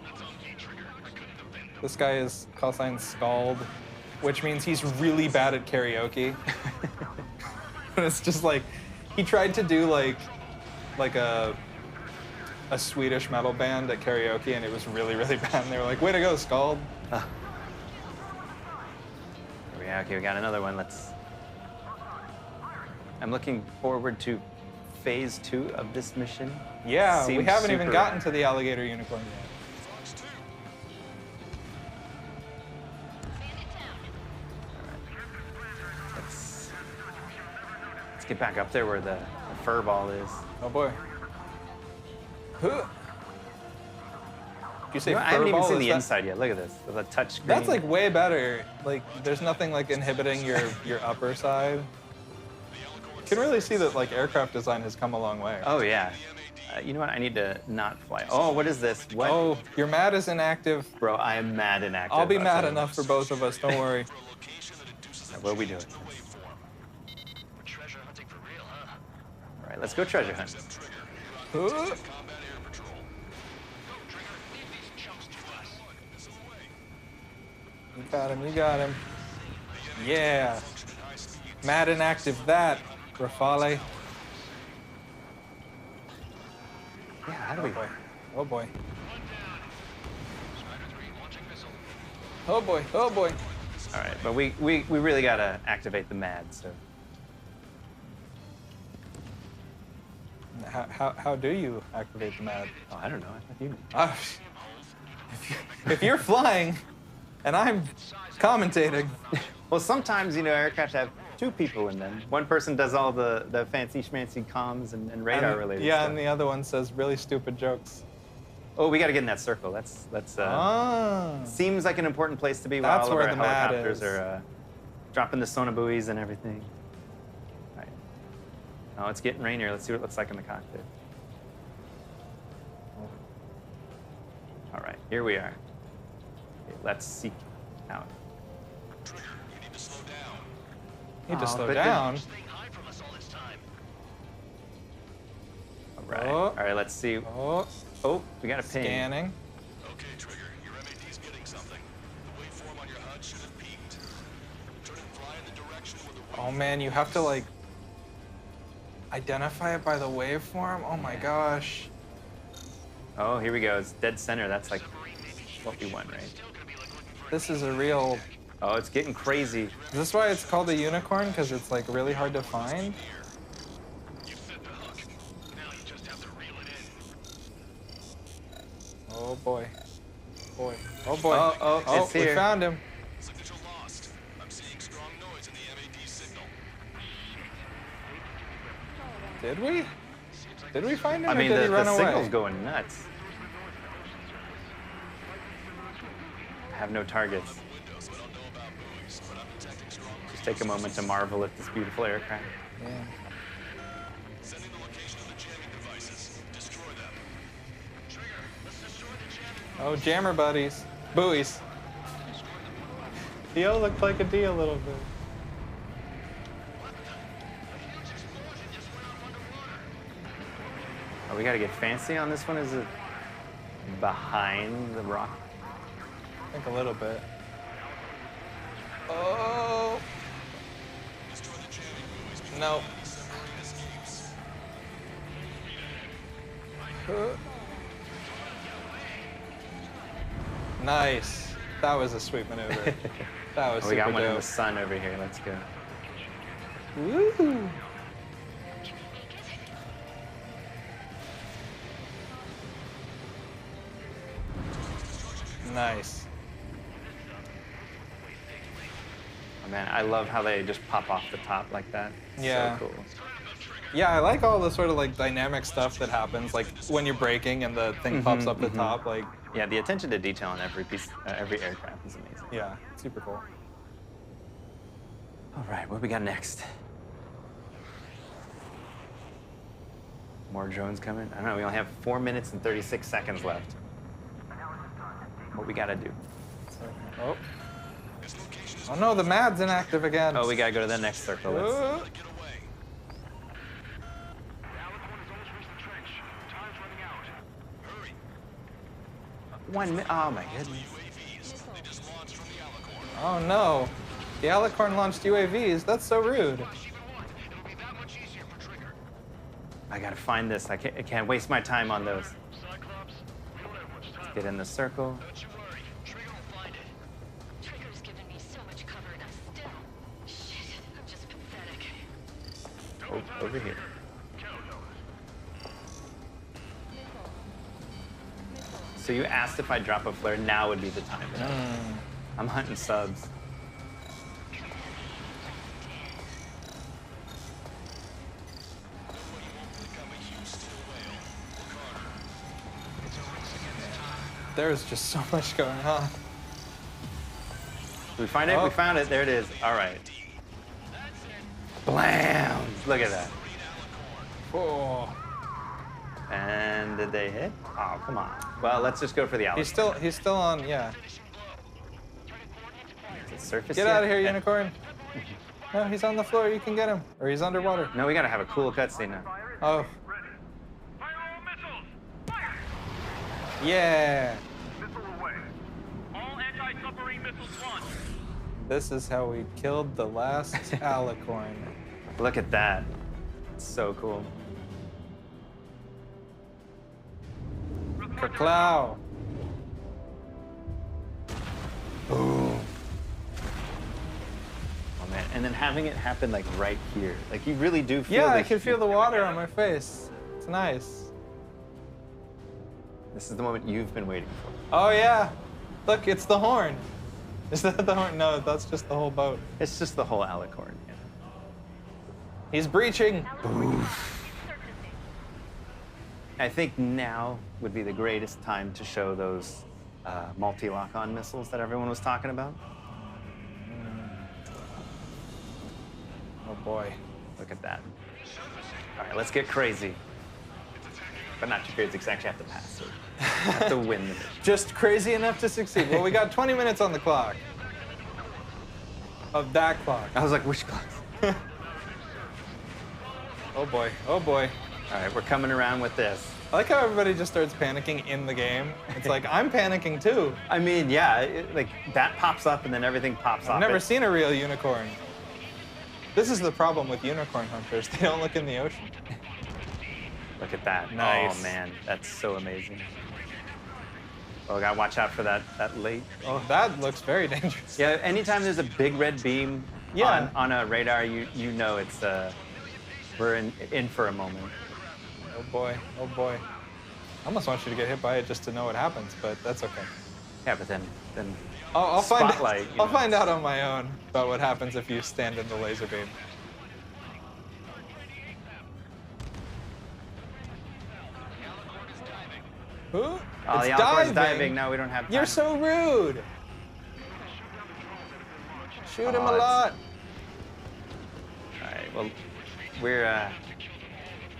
[SPEAKER 1] That's on me, Trigger. I couldn't have been.
[SPEAKER 4] This guy is call sign Scald, which means he's really bad at karaoke. And it's just like, he tried to do like a Swedish metal band at karaoke, and it was really, really bad. And they were like, way to go, Scald.
[SPEAKER 5] Here we are. Okay, we got another one. I'm looking forward to phase 2 of this mission.
[SPEAKER 4] Yeah, we
[SPEAKER 5] Seems
[SPEAKER 4] haven't even
[SPEAKER 5] super
[SPEAKER 4] gotten
[SPEAKER 5] rad.
[SPEAKER 4] to the alligator unicorn yet.
[SPEAKER 1] Fox 2.
[SPEAKER 5] Let's get back up there where the fur ball is.
[SPEAKER 4] Oh boy. Huh. You say
[SPEAKER 5] You know, I haven't even
[SPEAKER 4] furball?
[SPEAKER 5] seen
[SPEAKER 4] Is
[SPEAKER 5] the
[SPEAKER 4] that-
[SPEAKER 5] inside yet. Look at this. The touch screen.
[SPEAKER 4] That's like way better. Like, there's nothing like inhibiting your upper side. You can really see that like aircraft design has come a long way.
[SPEAKER 5] Oh yeah. You know what? I need to not fly. Oh, what is this? What?
[SPEAKER 4] Oh, your MAD is inactive.
[SPEAKER 5] Bro, I am mad and active.
[SPEAKER 4] I'll be mad
[SPEAKER 5] tell you.
[SPEAKER 4] enough for both of us. Don't worry.
[SPEAKER 1] For a location that induces
[SPEAKER 5] What are we doing?
[SPEAKER 1] We're treasure hunting for real, huh?
[SPEAKER 5] All right, let's go treasure hunt.
[SPEAKER 1] Except Trigger.
[SPEAKER 4] Huh?
[SPEAKER 1] Combat air patrol. Go, Trigger. Leave these chumps to us. Missile away.
[SPEAKER 4] You got him. You got him. Yeah.
[SPEAKER 1] Function at high speed.
[SPEAKER 4] MAD inactive that. Rafale.
[SPEAKER 5] Yeah, how do we?
[SPEAKER 4] Oh boy.
[SPEAKER 1] Strider 3 launching missile.
[SPEAKER 4] Oh boy. Oh boy.
[SPEAKER 5] All right, but we really gotta activate the MAD. So
[SPEAKER 4] How do you activate the MAD?
[SPEAKER 5] oh, I don't know. I thought you knew.
[SPEAKER 4] Ah, if you're flying and I'm commentating,
[SPEAKER 5] Well, sometimes aircraft have 2 people in them. One person does all the fancy schmancy comms and radar related
[SPEAKER 4] yeah,
[SPEAKER 5] stuff.
[SPEAKER 4] and the other one says really stupid jokes.
[SPEAKER 5] Oh, we got to get in that circle. That's seems like an important place to be while
[SPEAKER 4] That's
[SPEAKER 5] all of
[SPEAKER 4] where
[SPEAKER 5] our
[SPEAKER 4] the MAD
[SPEAKER 5] helicopters
[SPEAKER 4] is.
[SPEAKER 5] are dropping the sonobuoys and everything. All right. Oh, it's getting rainier. Let's see what it looks like in the cockpit. All right, here we are. Okay, let's seek out.
[SPEAKER 1] Trigger, you need to slow down.
[SPEAKER 4] Need to
[SPEAKER 5] Oh,
[SPEAKER 4] slow
[SPEAKER 5] but then-
[SPEAKER 4] down.
[SPEAKER 1] Staying high from us all this time.
[SPEAKER 5] All right.
[SPEAKER 4] Oh.
[SPEAKER 5] All right, let's see.
[SPEAKER 4] Oh,
[SPEAKER 5] Oh, we got a ping.
[SPEAKER 4] scanning.
[SPEAKER 1] Okay, Trigger, your MAD's getting something. The waveform on your HUD should have peaked. Turn and fly in the direction where the
[SPEAKER 4] Oh man, you have to like identify it by the waveform. Oh my gosh.
[SPEAKER 5] Oh, here we go. It's dead center. That's like what we want, right?
[SPEAKER 4] This is a real.
[SPEAKER 5] Oh, it's getting crazy.
[SPEAKER 4] Is this why it's called a unicorn? Because it's like really hard to find?
[SPEAKER 1] you set the hook. Now you just have to reel it in.
[SPEAKER 4] Oh boy. Boy. Oh boy.
[SPEAKER 5] Oh, it's
[SPEAKER 4] we
[SPEAKER 5] here.
[SPEAKER 4] found him.
[SPEAKER 1] Signature lost. I'm seeing strong noise in the MAD signal.
[SPEAKER 4] Did we? Did we find him
[SPEAKER 5] I
[SPEAKER 4] or
[SPEAKER 5] mean,
[SPEAKER 4] did he
[SPEAKER 5] the
[SPEAKER 4] run away?
[SPEAKER 5] signal's going nuts. I have no targets.
[SPEAKER 1] Windows, I don't know about buoys, but I'm detecting strong
[SPEAKER 5] Just take a moment to marvel at this beautiful aircraft.
[SPEAKER 4] Yeah.
[SPEAKER 1] Sending the location of the jamming devices. Destroy them. Trigger, let's destroy the jamming.
[SPEAKER 4] Oh, jammer buddies. Buoys. Dio looked like a D a little bit.
[SPEAKER 5] Oh, we gotta get fancy on this one. Is it behind the rock?
[SPEAKER 4] I think a little bit. Oh.
[SPEAKER 1] Destroy the jamming buoys before
[SPEAKER 4] No.
[SPEAKER 1] the submarine escapes.
[SPEAKER 4] Nice. That was a sweet maneuver. That was
[SPEAKER 5] Oh, we got
[SPEAKER 4] super
[SPEAKER 5] one in the
[SPEAKER 4] dope.
[SPEAKER 5] sun over here. Let's go.
[SPEAKER 4] Woo! Nice.
[SPEAKER 5] Oh man, I love how they just pop off the top like that.
[SPEAKER 4] Yeah.
[SPEAKER 5] So cool.
[SPEAKER 4] Yeah, I like all the sort of like dynamic stuff that happens, like when you're braking and the thing pops up the top. Like,
[SPEAKER 5] Yeah, the attention to detail on every piece, every aircraft is amazing.
[SPEAKER 4] yeah, super cool.
[SPEAKER 5] All right, what we got next? More drones coming? I don't know, we only have 4 minutes and 36 seconds left. What we gotta do?
[SPEAKER 4] Oh. Oh no, the MAD's inactive again.
[SPEAKER 5] Oh, we gotta go to the next circle. Let's,
[SPEAKER 4] Oh.
[SPEAKER 1] Get away. The Alicorn has almost reached the trench. Time's running out. Hurry.
[SPEAKER 5] 1 minute. Oh my goodness.
[SPEAKER 1] UAVs. They just launched from the Alicorn.
[SPEAKER 4] Oh no. The Alicorn launched UAVs. That's so rude.
[SPEAKER 1] Rush even one. It'll be that much easier for Trigger.
[SPEAKER 5] I gotta find this. I can't waste my time on those.
[SPEAKER 1] Cyclops, we don't have much time.
[SPEAKER 5] Get in the circle.
[SPEAKER 1] Don't you worry. Trigger will find it.
[SPEAKER 6] Trigger's given me so much cover and I'm still... Shit, I'm just pathetic.
[SPEAKER 5] Oh, over here. So you asked if I drop a flare. Now would be the time. I'm hunting subs.
[SPEAKER 4] There's just so much going on.
[SPEAKER 5] Did we find it?
[SPEAKER 4] Oh.
[SPEAKER 5] We found it. There it is. All right. Blam! Look at that.
[SPEAKER 4] Oh.
[SPEAKER 5] And did they hit? Oh, come on. Well, let's just go for the Alicorn.
[SPEAKER 4] He's still on, yeah.
[SPEAKER 5] Is it surface
[SPEAKER 4] Get
[SPEAKER 5] yet?
[SPEAKER 4] out of here,
[SPEAKER 5] Yeah.
[SPEAKER 4] unicorn. No, he's on the floor. You can get him. Or he's underwater.
[SPEAKER 5] No, we gotta have a cool cutscene now.
[SPEAKER 4] Oh,
[SPEAKER 1] Fire all missiles! Fire!
[SPEAKER 4] yeah.
[SPEAKER 1] Missile away. All anti-submarine missiles launched.
[SPEAKER 4] This is how we killed the last Alicorn.
[SPEAKER 5] Look at that. It's so cool.
[SPEAKER 4] Kerklow.
[SPEAKER 5] Boom. Oh man, and then having it happen like right here. Like you really do feel
[SPEAKER 4] Yeah,
[SPEAKER 5] the
[SPEAKER 4] I can feel the water on my face. It's nice.
[SPEAKER 5] This is the moment you've been waiting for.
[SPEAKER 4] Oh yeah. Look, it's the horn. Is that the horn? No, that's just the whole boat.
[SPEAKER 5] It's just the whole Alicorn. Yeah.
[SPEAKER 4] He's breaching.
[SPEAKER 5] I think now would be the greatest time to show those multi-lock-on missiles that everyone was talking about.
[SPEAKER 4] Oh boy.
[SPEAKER 5] Look at that. All right, let's get crazy. But not too crazy, because I actually have to pass it. I have to win the mission.
[SPEAKER 4] Just crazy enough to succeed. Well, we got 20 minutes on the clock. Of that clock.
[SPEAKER 5] I was like, which clock?
[SPEAKER 4] Oh boy, oh boy.
[SPEAKER 5] All right, we're coming around with this.
[SPEAKER 4] I like how everybody just starts panicking in the game. It's like, I'm panicking too.
[SPEAKER 5] I mean, yeah, like that pops up and then everything pops off.
[SPEAKER 4] I've never seen a real unicorn. This is the problem with unicorn hunters. They don't look in the ocean.
[SPEAKER 5] Look at that.
[SPEAKER 4] Nice.
[SPEAKER 5] Oh, man, that's so amazing. Oh, gotta watch out for that late.
[SPEAKER 4] Oh, that looks very dangerous.
[SPEAKER 5] Yeah, anytime there's a big red beam
[SPEAKER 4] Yeah.
[SPEAKER 5] on a radar, you know it's we're in for a moment.
[SPEAKER 4] Oh boy, oh boy. I almost want you to get hit by it just to know what happens, but that's okay.
[SPEAKER 5] Yeah, but then
[SPEAKER 4] I'll
[SPEAKER 5] spotlight.
[SPEAKER 4] I'll find out on my own about what happens if you stand in the laser beam. Who?
[SPEAKER 5] Oh,
[SPEAKER 4] It's
[SPEAKER 5] the Alicorn's diving. No, we don't have time.
[SPEAKER 4] You're so rude. Shoot him a
[SPEAKER 5] it's-
[SPEAKER 4] lot.
[SPEAKER 5] All right, well, we're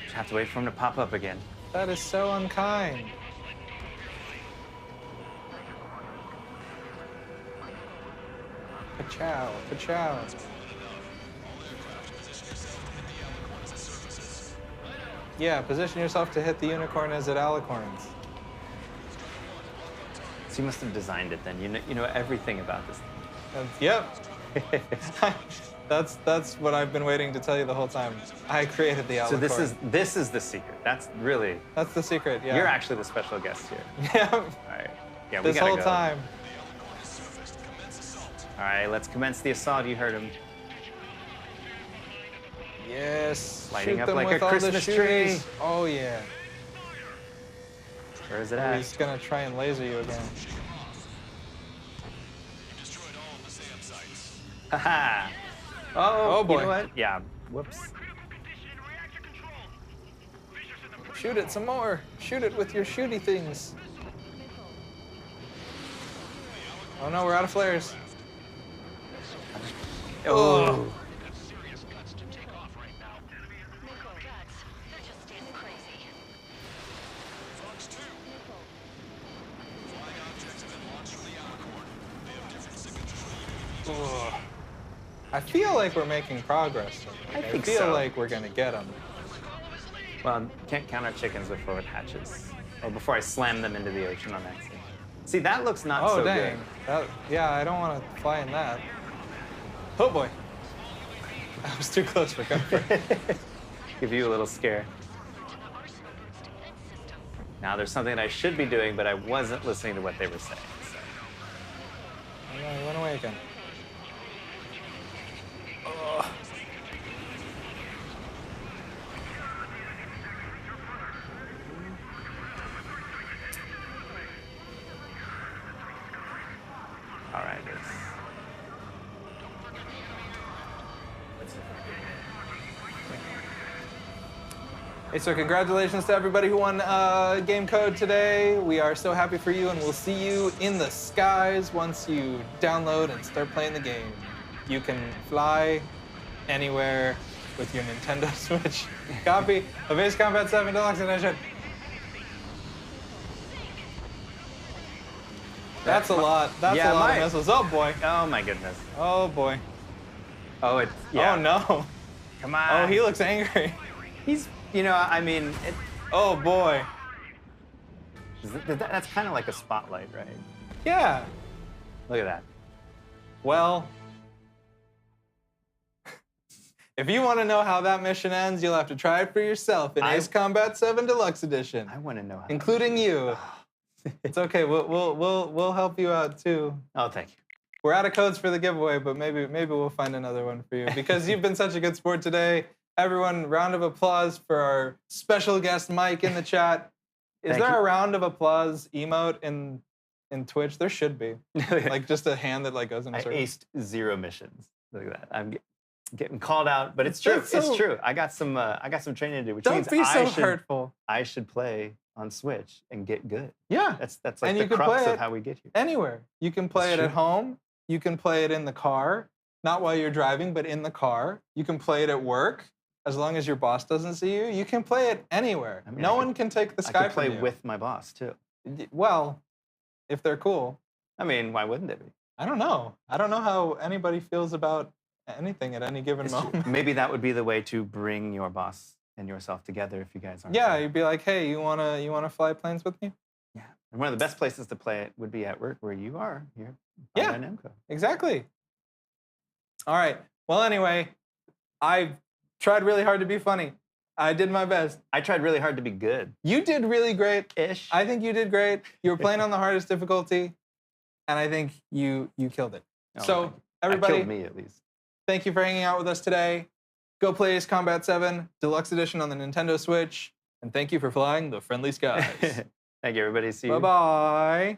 [SPEAKER 5] just have to wait for him to pop up again.
[SPEAKER 4] That is so unkind. Ka-chow, ka-chow. Yeah, position yourself to hit the unicorn as it alicorns.
[SPEAKER 5] So you must have designed it then. You know everything about this thing.
[SPEAKER 4] Yep. That's what I've been waiting to tell you the whole time. I created the alicorn.
[SPEAKER 5] So this is the secret. That's really
[SPEAKER 4] That's the secret, yeah.
[SPEAKER 5] you're actually the special guest here.
[SPEAKER 4] Yeah.
[SPEAKER 5] All right. Yeah, we
[SPEAKER 4] This
[SPEAKER 5] gotta
[SPEAKER 4] whole
[SPEAKER 5] go.
[SPEAKER 4] time.
[SPEAKER 5] All right, let's commence the assault. You heard him.
[SPEAKER 4] Yes.
[SPEAKER 5] Lighting
[SPEAKER 4] Shoot
[SPEAKER 5] up
[SPEAKER 4] them
[SPEAKER 5] like
[SPEAKER 4] with
[SPEAKER 5] a
[SPEAKER 4] all the
[SPEAKER 5] Christmas
[SPEAKER 4] shooties.
[SPEAKER 5] tree.
[SPEAKER 4] Oh yeah.
[SPEAKER 5] Where is it
[SPEAKER 4] Oh,
[SPEAKER 5] at?
[SPEAKER 4] he's gonna try and laser you again.
[SPEAKER 1] Destroyed all of the SAM sites.
[SPEAKER 5] Haha. Oh,
[SPEAKER 4] boy.
[SPEAKER 5] You know what? Yeah. Whoops.
[SPEAKER 4] Shoot it some more. Shoot it with your shooty things. Oh no, we're out of flares.
[SPEAKER 5] Oh.
[SPEAKER 1] Serious guts to take off right now.
[SPEAKER 6] Nico, guts. They're just standing crazy.
[SPEAKER 1] Fox 2. Flying objects have been launched from the Alicorn. They have different signatures for the UAVs.
[SPEAKER 4] Ugh. I feel like we're making progress.
[SPEAKER 5] I think
[SPEAKER 4] feel
[SPEAKER 5] so.
[SPEAKER 4] like we're gonna get them.
[SPEAKER 5] Well, can't count our chickens before it hatches. Or before I slam them into the ocean on accident. See, that looks not
[SPEAKER 4] Oh
[SPEAKER 5] so
[SPEAKER 4] dang. Yeah, I don't want to fly in that. Oh boy. That was too close for comfort.
[SPEAKER 5] good. Give you a little scare. Now there's something I should be doing, but I wasn't listening to what they were saying. So.
[SPEAKER 4] Oh no, he went away again. Ugh.
[SPEAKER 5] All right.
[SPEAKER 4] Hey, so congratulations to everybody who won game code today. We are so happy for you, and we'll see you in the skies once you download and start playing the game. You can fly anywhere with your Nintendo Switch. Copy of Ace Combat 7 Deluxe Edition. That's a lot. That's
[SPEAKER 5] Yeah,
[SPEAKER 4] a lot
[SPEAKER 5] my-
[SPEAKER 4] of missiles. Oh boy.
[SPEAKER 5] Oh my goodness.
[SPEAKER 4] Oh boy.
[SPEAKER 5] Oh, it's yeah.
[SPEAKER 4] Oh no.
[SPEAKER 5] Come on.
[SPEAKER 4] Oh, he looks angry.
[SPEAKER 5] He's. You know, I mean,
[SPEAKER 4] Oh boy.
[SPEAKER 5] that's kind of like a spotlight, right?
[SPEAKER 4] Yeah.
[SPEAKER 5] Look at that.
[SPEAKER 4] Well, if you want to know how that mission ends, you'll have to try it for yourself in Ace Combat 7 Deluxe Edition,
[SPEAKER 5] I want to know how.
[SPEAKER 4] including you. It's okay. We'll help you out too.
[SPEAKER 5] Oh, thank you.
[SPEAKER 4] We're out of codes for the giveaway, but maybe we'll find another one for you because you've been such a good sport today. Everyone, round of applause for our special guest Mike in the chat. Is
[SPEAKER 5] Thank
[SPEAKER 4] there
[SPEAKER 5] you.
[SPEAKER 4] a round of applause emote in Twitch? There should be. Like just a hand that like goes in a
[SPEAKER 5] I
[SPEAKER 4] circle.
[SPEAKER 5] aced 0 missions. Look at that. I'm getting called out, but it's true.
[SPEAKER 4] That's so-
[SPEAKER 5] It's true. I got some training to do, which
[SPEAKER 4] Don't
[SPEAKER 5] means
[SPEAKER 4] be so
[SPEAKER 5] I should
[SPEAKER 4] hurtful.
[SPEAKER 5] I should play on Switch and get good.
[SPEAKER 4] Yeah.
[SPEAKER 5] That's like
[SPEAKER 4] And
[SPEAKER 5] the
[SPEAKER 4] you can
[SPEAKER 5] crux
[SPEAKER 4] play
[SPEAKER 5] of
[SPEAKER 4] it
[SPEAKER 5] how we get here.
[SPEAKER 4] Anywhere. You can play
[SPEAKER 5] That's
[SPEAKER 4] it at
[SPEAKER 5] true.
[SPEAKER 4] home. You can play it in the car. Not while you're driving, but in the car. You can play it at work. as long as your boss doesn't see you, you can play it anywhere.
[SPEAKER 5] I mean,
[SPEAKER 4] no
[SPEAKER 5] I
[SPEAKER 4] one can take the
[SPEAKER 5] I
[SPEAKER 4] sky
[SPEAKER 5] could play
[SPEAKER 4] from you.
[SPEAKER 5] with my boss too.
[SPEAKER 4] Well, if they're cool.
[SPEAKER 5] I mean, why wouldn't it be?
[SPEAKER 4] I don't know. I don't know how anybody feels about anything at any given
[SPEAKER 5] It's true.
[SPEAKER 4] moment.
[SPEAKER 5] Maybe that would be the way to bring your boss and yourself together if you guys aren't.
[SPEAKER 4] Yeah,
[SPEAKER 5] there.
[SPEAKER 4] you'd be like, hey, you wanna fly planes with me?
[SPEAKER 5] Yeah. And one of the best places to play it would be at work where you are here.
[SPEAKER 4] Yeah.
[SPEAKER 5] At Namco.
[SPEAKER 4] Exactly. All right. Well, anyway, I tried really hard to be funny. I did my best.
[SPEAKER 5] I tried really hard to be good.
[SPEAKER 4] You did really great.
[SPEAKER 5] Ish.
[SPEAKER 4] I think you did great. You were playing on the hardest difficulty, and I think you killed it.
[SPEAKER 5] Oh,
[SPEAKER 4] So
[SPEAKER 5] I
[SPEAKER 4] everybody,
[SPEAKER 5] killed me at least.
[SPEAKER 4] thank you for hanging out with us today. Go play Ace Combat 7 Deluxe Edition on the Nintendo Switch, and thank you for flying the friendly skies.
[SPEAKER 5] Thank you, everybody. See you.
[SPEAKER 4] Bye-bye.